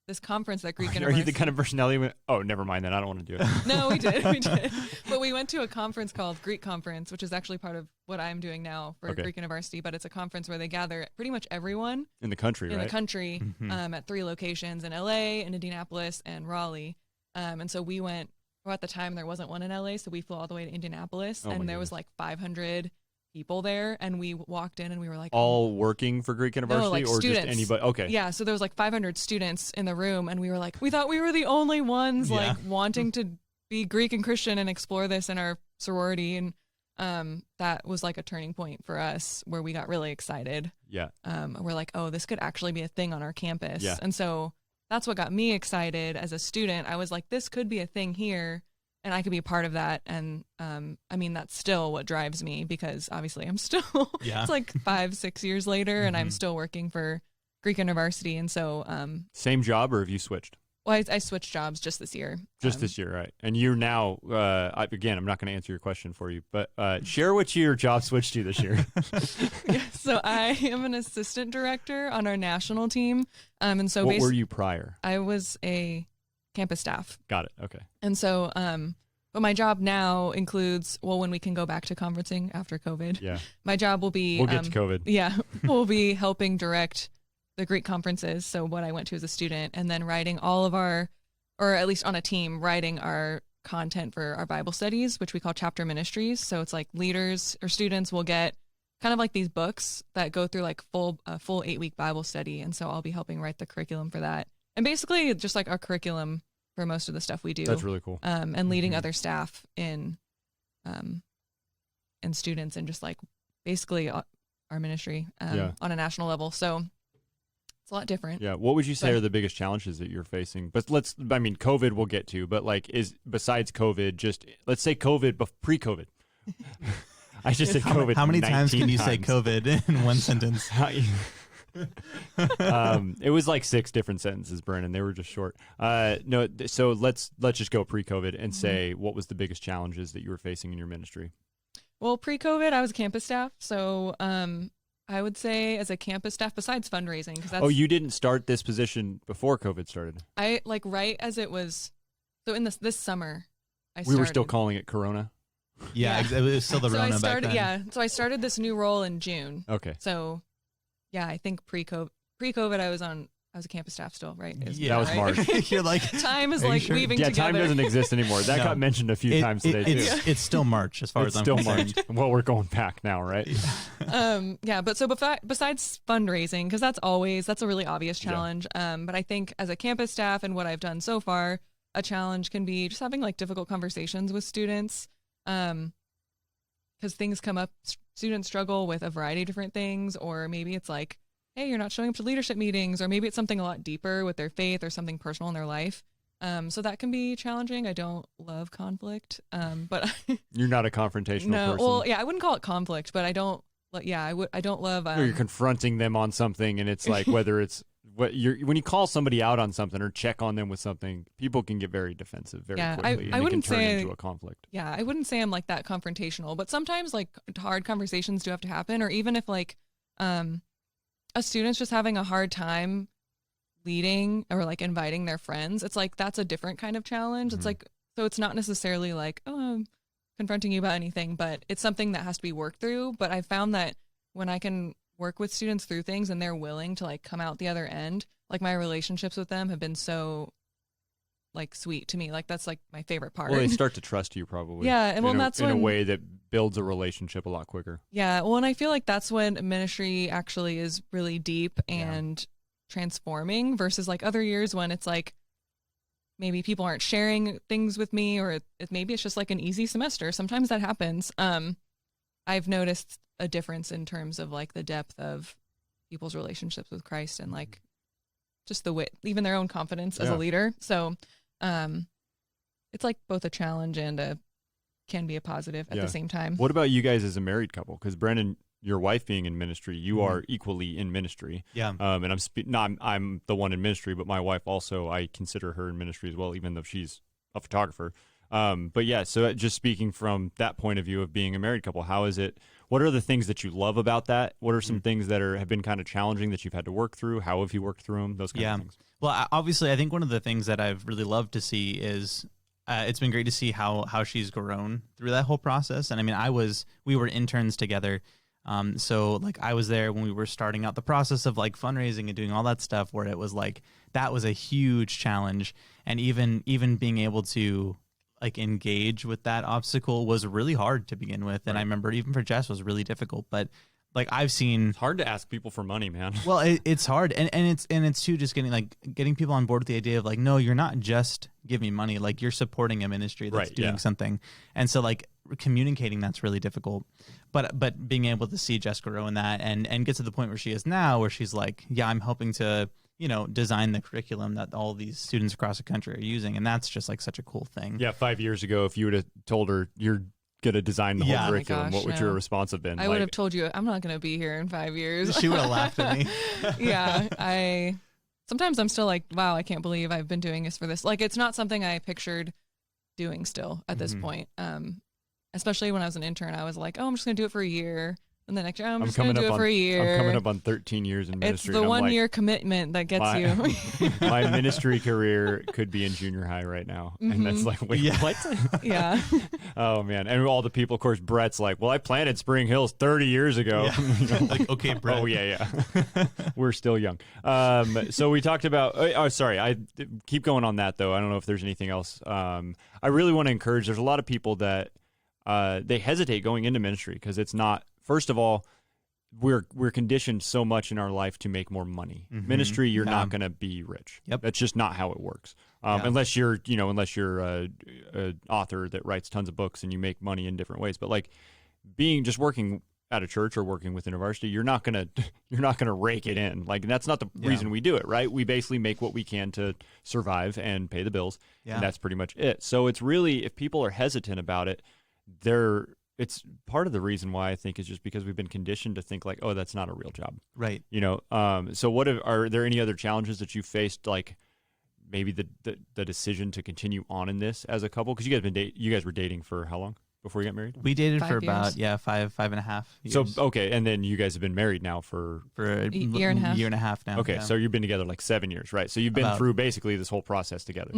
S5: this conference that Greek InterVarsity.
S1: Are you the kind of personality went, oh, never mind then, I don't want to do it?
S5: No, we did. But we went to a conference called Greek Conference, which is actually part of what I'm doing now for Greek InterVarsity. But it's a conference where they gather pretty much everyone.
S1: In the country, right?
S5: In the country, at 3 locations, in LA, in Indianapolis, and Raleigh. And so we went, at the time there wasn't one in LA, so we flew all the way to Indianapolis, and there was like 500 people there, and we walked in and we were like,
S1: all working for Greek InterVarsity,
S5: no, like
S1: or
S5: students.
S1: Just anybody? Okay.
S5: Yeah, so there was like 500 students in the room, and we were like, we thought we were the only ones like wanting to be Greek and Christian and explore this in our sorority, and that was like a turning point for us where we got really excited. Yeah. We're like, oh, this could actually be a thing on our campus. Yeah. And so that's what got me excited as a student. I was like, this could be a thing here, and I could be a part of that. And that's still what drives me, because obviously I'm still, it's like 5-6 years later, and I'm still working for Greek InterVarsity. And so,
S1: same job, or have you switched?
S5: Well, I switched jobs just this year.
S1: Just this year, right? And you're now, again, I'm not going to answer your question for you, but share what your job switched to this year.
S5: Yeah, so I am an assistant director on our national team. And so
S1: what were you prior?
S5: I was a campus staff.
S1: Got it. Okay.
S5: And so, but my job now includes, well, when we can go back to conferencing after COVID.
S1: Yeah.
S5: My job will be.
S1: We'll get to COVID.
S5: Yeah. We'll be helping direct the Greek conferences, so what I went to as a student, and then writing all of our, or at least on a team, writing our content for our Bible studies, which we call chapter ministries. So it's like leaders or students will get kind of like these books that go through like full 8-week Bible study, and so I'll be helping write the curriculum for that, and basically just like our curriculum for most of the stuff we do.
S1: That's really cool.
S5: And leading other staff in students, and just like basically our ministry on a national level. So it's a lot different.
S1: Yeah. What would you say are the biggest challenges that you're facing? But COVID we'll get to, but like besides COVID, just let's say COVID, pre-COVID. I just said COVID.
S4: How many times can you say COVID in one sentence?
S1: It was like 6 different sentences, Brennan. They were just short. No. So let's just go pre-COVID and say what was the biggest challenges that you were facing in your ministry?
S5: Well, pre-COVID, I was campus staff. So, I would say as a campus staff, besides fundraising, because that's.
S1: Oh, you didn't start this position before COVID started?
S5: I like right as it was. So in this summer,
S1: we were still calling it Corona.
S4: Yeah. It was still the Rona back then.
S5: Yeah, so I started this new role in June.
S1: Okay.
S5: So, yeah, I think pre-COVID, I was a campus staff still, right?
S1: That was March.
S4: You're like,
S5: time is like weaving together.
S1: Yeah, time doesn't exist anymore. That got mentioned a few times today too.
S4: It's still March as far as I'm concerned.
S1: March. Well, we're going back now, right?
S5: Yeah, but so besides fundraising, because that's a really obvious challenge. But I think as a campus staff and what I've done so far, a challenge can be just having like difficult conversations with students, because things come up. Students struggle with a variety of different things, or maybe it's like, hey, you're not showing up to leadership meetings, or maybe it's something a lot deeper with their faith or something personal in their life. So that can be challenging. I don't love conflict, but
S1: you're not a confrontational person.
S5: Well, yeah, I wouldn't call it conflict, but I don't. Yeah, I don't love.
S1: Or you're confronting them on something, and it's like whether it's when you call somebody out on something or check on them with something, people can get very defensive very quickly.
S5: I wouldn't
S1: it can turn
S5: say
S1: into a conflict.
S5: Yeah, I wouldn't say I'm like that confrontational, but sometimes like hard conversations do have to happen, or even if like a student's just having a hard time leading or like inviting their friends, it's like that's a different kind of challenge. It's like, so it's not necessarily like, oh, I'm confronting you about anything, but it's something that has to be worked through. But I found that when I can work with students through things and they're willing to like come out the other end, like my relationships with them have been so like sweet to me. Like that's like my favorite part.
S1: Well, they start to trust you probably.
S5: Yeah, and well, that's
S1: in a way that builds a relationship a lot quicker.
S5: Yeah, well, and I feel like that's when ministry actually is really deep and transforming versus like other years when it's like maybe people aren't sharing things with me, or maybe it's just like an easy semester. Sometimes that happens. I've noticed a difference in terms of like the depth of people's relationships with Christ and like just the way, even their own confidence as a leader. So it's like both a challenge and can be a positive at the same time.
S1: What about you guys as a married couple? Because Brennan, your wife being in ministry, you are equally in ministry. Yeah. And I'm the one in ministry, but my wife also, I consider her in ministry as well, even though she's a photographer. But yeah, so just speaking from that point of view of being a married couple, how is it? What are the things that you love about that? What are some things that have been kind of challenging that you've had to work through? How have you worked through them? Those kind of things.
S4: Well, obviously, I think one of the things that I've really loved to see is it's been great to see how she's grown through that whole process. And I mean, we were interns together. So like I was there when we were starting out the process of like fundraising and doing all that stuff, where it was like, that was a huge challenge. And even being able to like engage with that obstacle was really hard to begin with. And I remember even for Jess was really difficult, but like I've seen,
S1: it's hard to ask people for money, man.
S4: Well, it's hard. And it's too, just getting people on board with the idea of like, no, you're not just giving money, like you're supporting a ministry that's doing something. And so like communicating, that's really difficult, but being able to see Jess grow in that and get to the point where she is now, where she's like, yeah, I'm helping to, design the curriculum that all these students across the country are using. And that's just like such a cool thing.
S1: Yeah. 5 years ago, if you would have told her you're going to design the whole curriculum, what would your response have been?
S5: I would have told you, I'm not going to be here in 5 years.
S4: She would have laughed at me.
S5: Yeah. sometimes I'm still like, wow, I can't believe I've been doing this for this. Like, it's not something I pictured doing still at this point. Especially when I was an intern, I was like, oh, I'm just going to do it for a year. And the next year, I'm just going to do it for a year.
S1: I'm coming up on 13 years in ministry.
S5: It's the 1 year commitment that gets you.
S1: My ministry career could be in junior high right now. And that's like, wait, what?
S5: Yeah.
S1: Oh, man. And all the people, of course, Brett's like, well, I planted Spring Hills 30 years ago.
S4: Yeah. Like, okay, Brett.
S1: Oh, yeah. We're still young. So we talked about, sorry, I keep going on that, though. I don't know if there's anything else. I really want to encourage, there's a lot of people that they hesitate going into ministry because it's not, first of all, we're conditioned so much in our life to make more money. Ministry, you're not going to be rich.
S4: Yep.
S1: That's just not how it works. Unless you're an author that writes tons of books and you make money in different ways. But like just working at a church or working with Intervarsity, you're not gonna rake it in. Like that's not the reason we do it, right? We basically make what we can to survive and pay the bills, and that's pretty much it. So it's really, if people are hesitant about it, it's part of the reason why I think is just because we've been conditioned to think like, oh, that's not a real job.
S4: Right.
S1: So are there any other challenges that you faced, like maybe the decision to continue on in this as a couple? Because you guys were dating for how long before you got married?
S4: We dated
S5: 5
S4: for
S5: years.
S4: about, 5.5 years.
S1: So, okay. And then you guys have been married now for
S4: a
S5: year and a half.
S4: Year and a half now.
S1: Okay.
S4: Yeah.
S1: So you've been together like 7 years, right? So you've been through basically this whole process together.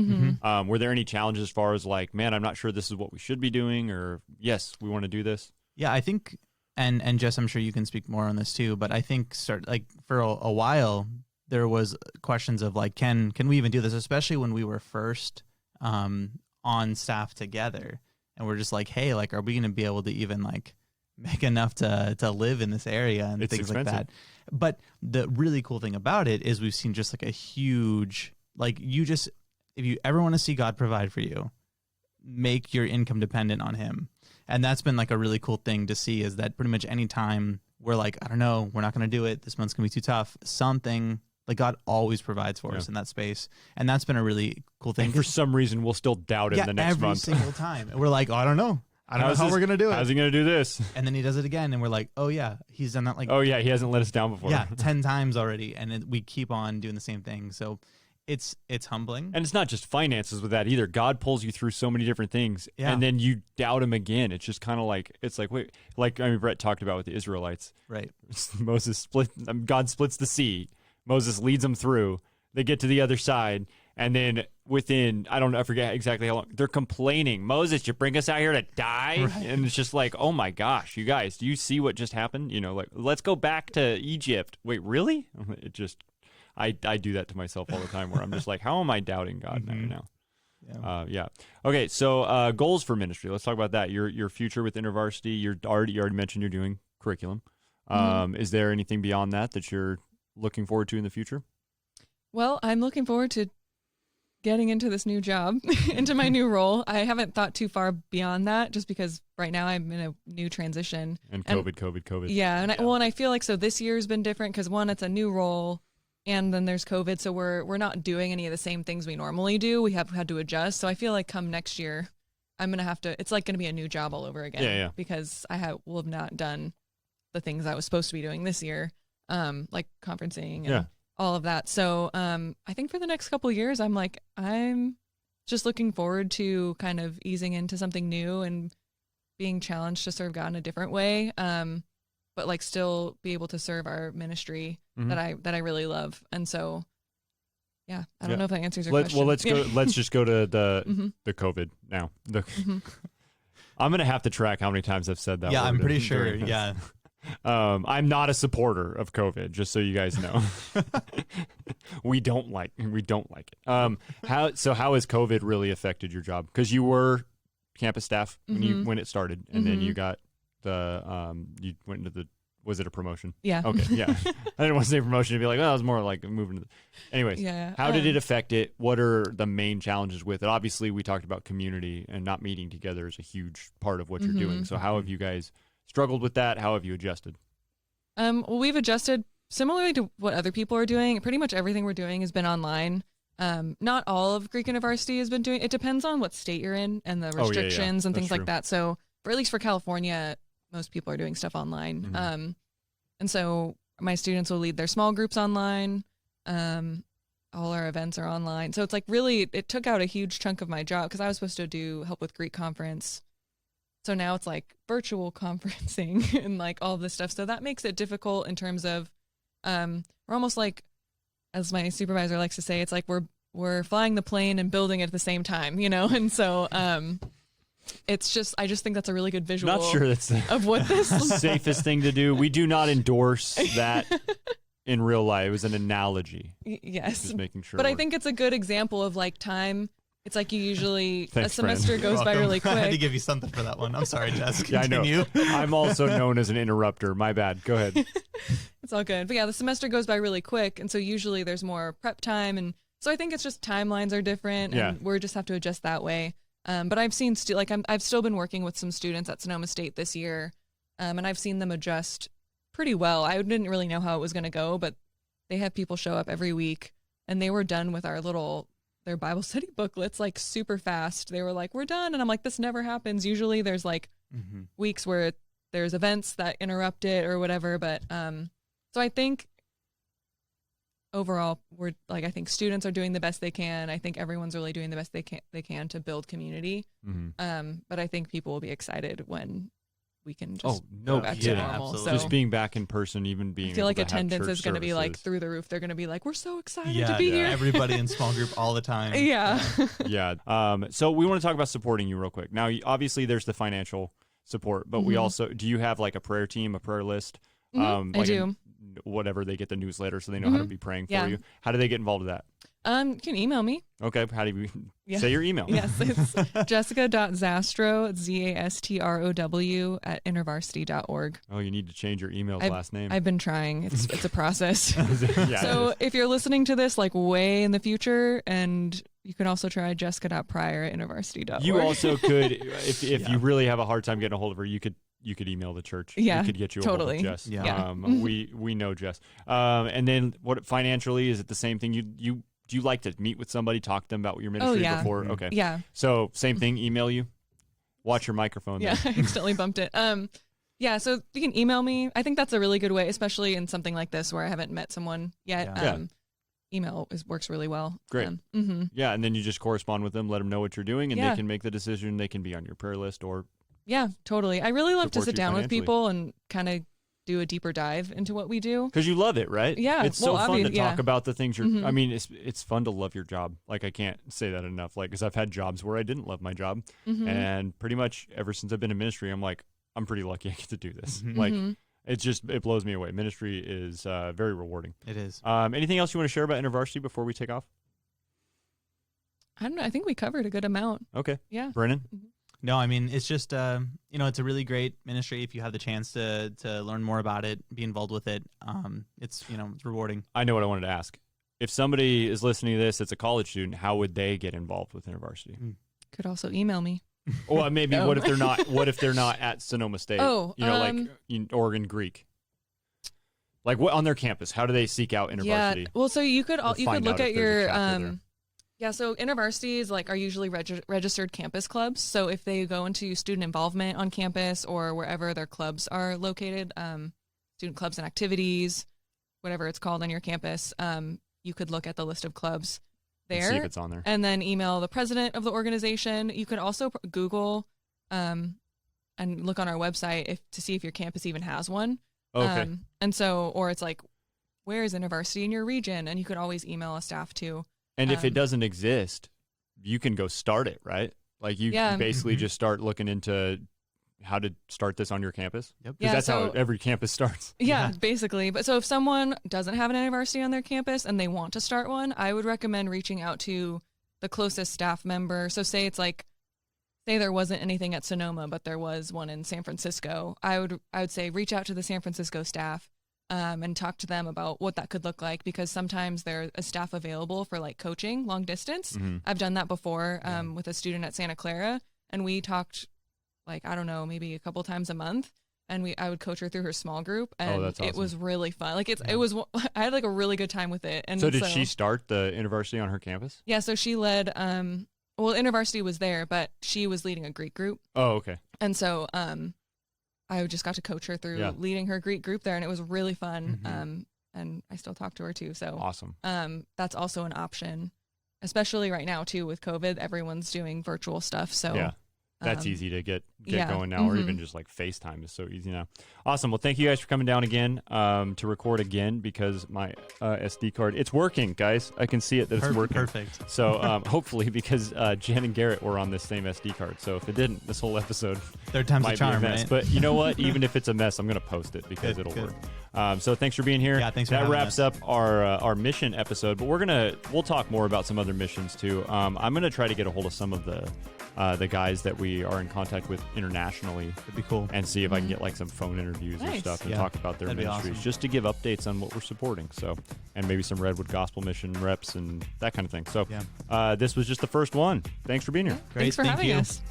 S1: Were there any challenges as far as like, man, I'm not sure this is what we should be doing, or yes, we want to do this?
S4: Yeah, I think, and Jess, I'm sure you can speak more on this too, but I think for a while, there was questions of like, can we even do this? Especially when we were first on staff together. And we're just like, hey, like, are we going to be able to even like make enough to live in this area and
S1: it's
S4: things
S1: expensive.
S4: like that? But the really cool thing about it is we've seen just like a huge, like if you ever want to see God provide for you, make your income dependent on him. And that's been like a really cool thing to see, is that pretty much any time we're like, I don't know, we're not going to do it, this month's going to be too tough, something like God always provides for us in that space. And that's been a really cool thing.
S1: And for some reason, we'll still doubt him the next month.
S4: Every single time. And we're like, oh, I don't know how we're going to do it.
S1: How's he going to do this?
S4: And then he does it again. And we're like, oh yeah, he's done that like,
S1: oh yeah, he hasn't let us down before.
S4: Yeah, 10 times already. And we keep on doing the same thing. So it's humbling.
S1: And it's not just finances with that either. God pulls you through so many different things, and then you doubt him again. It's just kind of like, it's like, wait, like, I mean, Brett talked about with the Israelites.
S4: Right.
S1: God splits the sea. Moses leads them through. They get to the other side, and then within, I forget exactly how long, they're complaining. Moses, you bring us out here to die? Right. And it's just like, oh my gosh, you guys, do you see what just happened? Like, let's go back to Egypt. Wait, really? It just, I do that to myself all the time, where I'm just like, how am I doubting God now? Yeah. Okay, so goals for ministry. Let's talk about that. Your future with Intervarsity. You already mentioned you're doing curriculum. Is there anything beyond that you're looking forward to in the future?
S5: Well, I'm looking forward to getting into this new job, into my new role. I haven't thought too far beyond that, just because right now I'm in a new transition. And COVID. Yeah, and I feel like, so this year's been different because, one, it's a new role, and then there's COVID, so we're not doing any of the same things we normally do. We have had to adjust. So I feel like come next year, I'm gonna have to. It's like gonna be a new job all over again.
S1: Yeah.
S5: Because will have not done the things I was supposed to be doing this year, like conferencing and all of that. So I think for the next couple of years, I'm just looking forward to kind of easing into something new and being challenged to serve God in a different way. But like still be able to serve our ministry that I really love. And so, I don't know if that answers your question.
S1: Well, let's just go to the COVID now. I'm going to have to track how many times I've said that.
S4: Yeah, I'm pretty sure. Yeah.
S1: I'm not a supporter of COVID, just so you guys know. we don't like it. How has COVID really affected your job? Because you were campus staff when it started, and then you got you went into was it a promotion?
S5: Yeah.
S1: Okay. Yeah. I didn't want to say promotion to be like, oh, it was more like moving. Anyways, how did it affect it? What are the main challenges with it? Obviously, we talked about community, and not meeting together is a huge part of what you're doing. So how have you guys struggled with that? How have you adjusted?
S5: Well, we've adjusted similarly to what other people are doing. Pretty much everything we're doing has been online. Not all of Greek University has been doing. It depends on what state you're in and the restrictions and things like that. So, at least for California, most people are doing stuff online. And so my students will lead their small groups online. all our events are online. So it's like really, it took out a huge chunk of my job because I was supposed to do help with Greek conference. So now it's like virtual conferencing and like all this stuff. So that makes it difficult in terms of, we're almost like, as my supervisor likes to say, it's like we're flying the plane and building it at the same time, you know? And so, it's just, I just think that's a really good visual.
S1: Not sure that's
S5: of what this
S1: safest thing to do. We do not endorse that in real life. It was an analogy.
S5: Yes.
S1: Just making sure.
S5: But I think it's a good example of like time. It's like you usually,
S1: Thanks,
S5: a semester
S1: Brennan.
S5: goes by really quick.
S4: I had to give you something for that one. I'm sorry, Jess.
S1: Yeah, I know.
S4: Continue.
S1: I'm also known as an interrupter. My bad. Go ahead.
S5: It's all good. But yeah, the semester goes by really quick. And so usually there's more prep time. And so I think it's just timelines are different and we just have to adjust that way. But I've seen, I've still been working with some students at Sonoma State this year. And I've seen them adjust pretty well. I didn't really know how it was going to go, but they have people show up every week and they were done with their Bible study booklets like super fast. They were like, we're done. And I'm like, this never happens. Usually there's like weeks where there's events that interrupt it or whatever. But so I think overall I think students are doing the best they can. I think everyone's really doing the best they can to build community. But I think people will be excited when we can just go back to normal. So
S1: just being back in person, even being
S5: I feel like attendance is going to be like through the roof. They're going to be like, we're so excited to be here.
S4: Everybody in small group all the time.
S5: Yeah.
S1: So we want to talk about supporting you real quick. Now, obviously there's the financial support, but we also, do you have like a prayer team, a prayer list?
S5: I do.
S1: Whatever, they get the newsletter so they know how to be praying for you. How do they get involved with that?
S5: You can email me.
S1: Okay. How do you say your email?
S5: Yes, it's jessica.zastro, ZASTROW @intervarsity.org.
S1: Oh, you need to change your email's last name.
S5: I've been trying. It's a process.
S1: Yeah,
S5: so if you're listening to this like way in the future, and you can also try jessica.pryor @intervarsity.org.
S1: You also could, if you really have a hard time getting a hold of her, you could email the church.
S5: Yeah,
S1: we could get you a
S5: totally.
S1: hold of Jess.
S5: Yeah.
S1: We know Jess. And then what financially, is it the same thing? Do you like to meet with somebody, talk to them about your ministry before? Okay.
S5: Yeah.
S1: So same thing, email you. Watch your microphone.
S5: Yeah, I accidentally bumped it. Yeah, so you can email me. I think that's a really good way, especially in something like this where I haven't met someone yet. Email works really well.
S1: Great. Yeah, and then you just correspond with them, let them know what you're doing, and they can make the decision. They can be on your prayer list or.
S5: Yeah, totally. I really love to sit down with people and kind of do a deeper dive into what we do.
S1: Because you love it, right?
S5: Yeah.
S1: It's so fun to talk about the things you're, I mean, it's fun to love your job. Like, I can't say that enough. Like, because I've had jobs where I didn't love my job. And pretty much ever since I've been in ministry, I'm like, I'm pretty lucky I get to do this. Like, it blows me away. Ministry is very rewarding.
S4: It is.
S1: Anything else you want to share about InterVarsity before we take off?
S5: I don't know. I think we covered a good amount.
S1: Okay.
S5: Yeah.
S1: Brennan?
S4: No, I mean, it's just, it's a really great ministry. If you have the chance to learn more about it, be involved with it, it's rewarding.
S1: I know what I wanted to ask. If somebody is listening to this, it's a college student, how would they get involved with InterVarsity?
S5: Could also email me.
S1: Well, maybe what if they're not at Sonoma State?
S5: Oh,
S1: like in Oregon Greek. Like what on their campus? How do they seek out InterVarsity?
S5: Yeah. Well, so you could look at your yeah, so InterVarsities are usually registered campus clubs. So if they go into student involvement on campus or wherever their clubs are located, student clubs and activities, whatever it's called on your campus, you could look at the list of clubs there.
S1: And see if it's on there.
S5: And then email the president of the organization. You could also Google and look on our website to see if your campus even has one.
S1: Okay.
S5: And so, or it's like, where is InterVarsity in your region? And you could always email a staff too.
S1: And if it doesn't exist, you can go start it, right? Like you can basically just start looking into how to start this on your campus.
S4: Yep.
S1: Because that's how every campus starts.
S5: Yeah, basically. But so if someone doesn't have an InterVarsity on their campus and they want to start one, I would recommend reaching out to the closest staff member. So say there wasn't anything at Sonoma, but there was one in San Francisco. I would say reach out to the San Francisco staff. And talk to them about what that could look like, because sometimes there's a staff available for like coaching long distance. I've done that before with a student at Santa Clara, and we talked maybe a couple times a month, and I would coach her through her small group, and
S1: that's awesome.
S5: It was really fun. Like it was, I had like a really good time with it. And
S1: so did she start the InterVarsity on her campus?
S5: Yeah, so she led. InterVarsity was there, but she was leading a Greek group.
S1: Oh, okay.
S5: And so I just got to coach her through leading her Greek group there, and it was really fun. and I still talk to her too. So
S1: awesome.
S5: That's also an option, especially right now too with COVID. Everyone's doing virtual stuff, so
S1: yeah. That's easy to get going now, or even just like FaceTime is so easy now. Awesome. Well, thank you guys for coming down again to record again, because my SD card, it's working, guys. I can see it that it's working.
S4: Perfect.
S1: So hopefully, because Jenn and Garrett were on this same SD card. So if it didn't, this whole episode
S4: third time's
S1: might
S4: a charm,
S1: be a mess.
S4: right?
S1: But you know what? Even if it's a mess, I'm going to post it because it'll work. So thanks for being here.
S4: Yeah, thanks for
S1: that
S4: having
S1: wraps
S4: us.
S1: up our mission episode. But we'll talk more about some other missions too. I'm gonna try to get a hold of some of the guys that we are in contact with internationally.
S4: That'd be cool.
S1: And see if I can get like some phone interviews or stuff and talk about their
S4: That'd be
S1: ministries,
S4: awesome.
S1: just to give updates on what we're supporting. So, and maybe some Redwood Gospel Mission reps and that kind of thing. So, this was just the first one. Thanks for being here.
S4: Great.
S5: Thanks for
S4: Thank
S5: having
S4: you.
S5: us.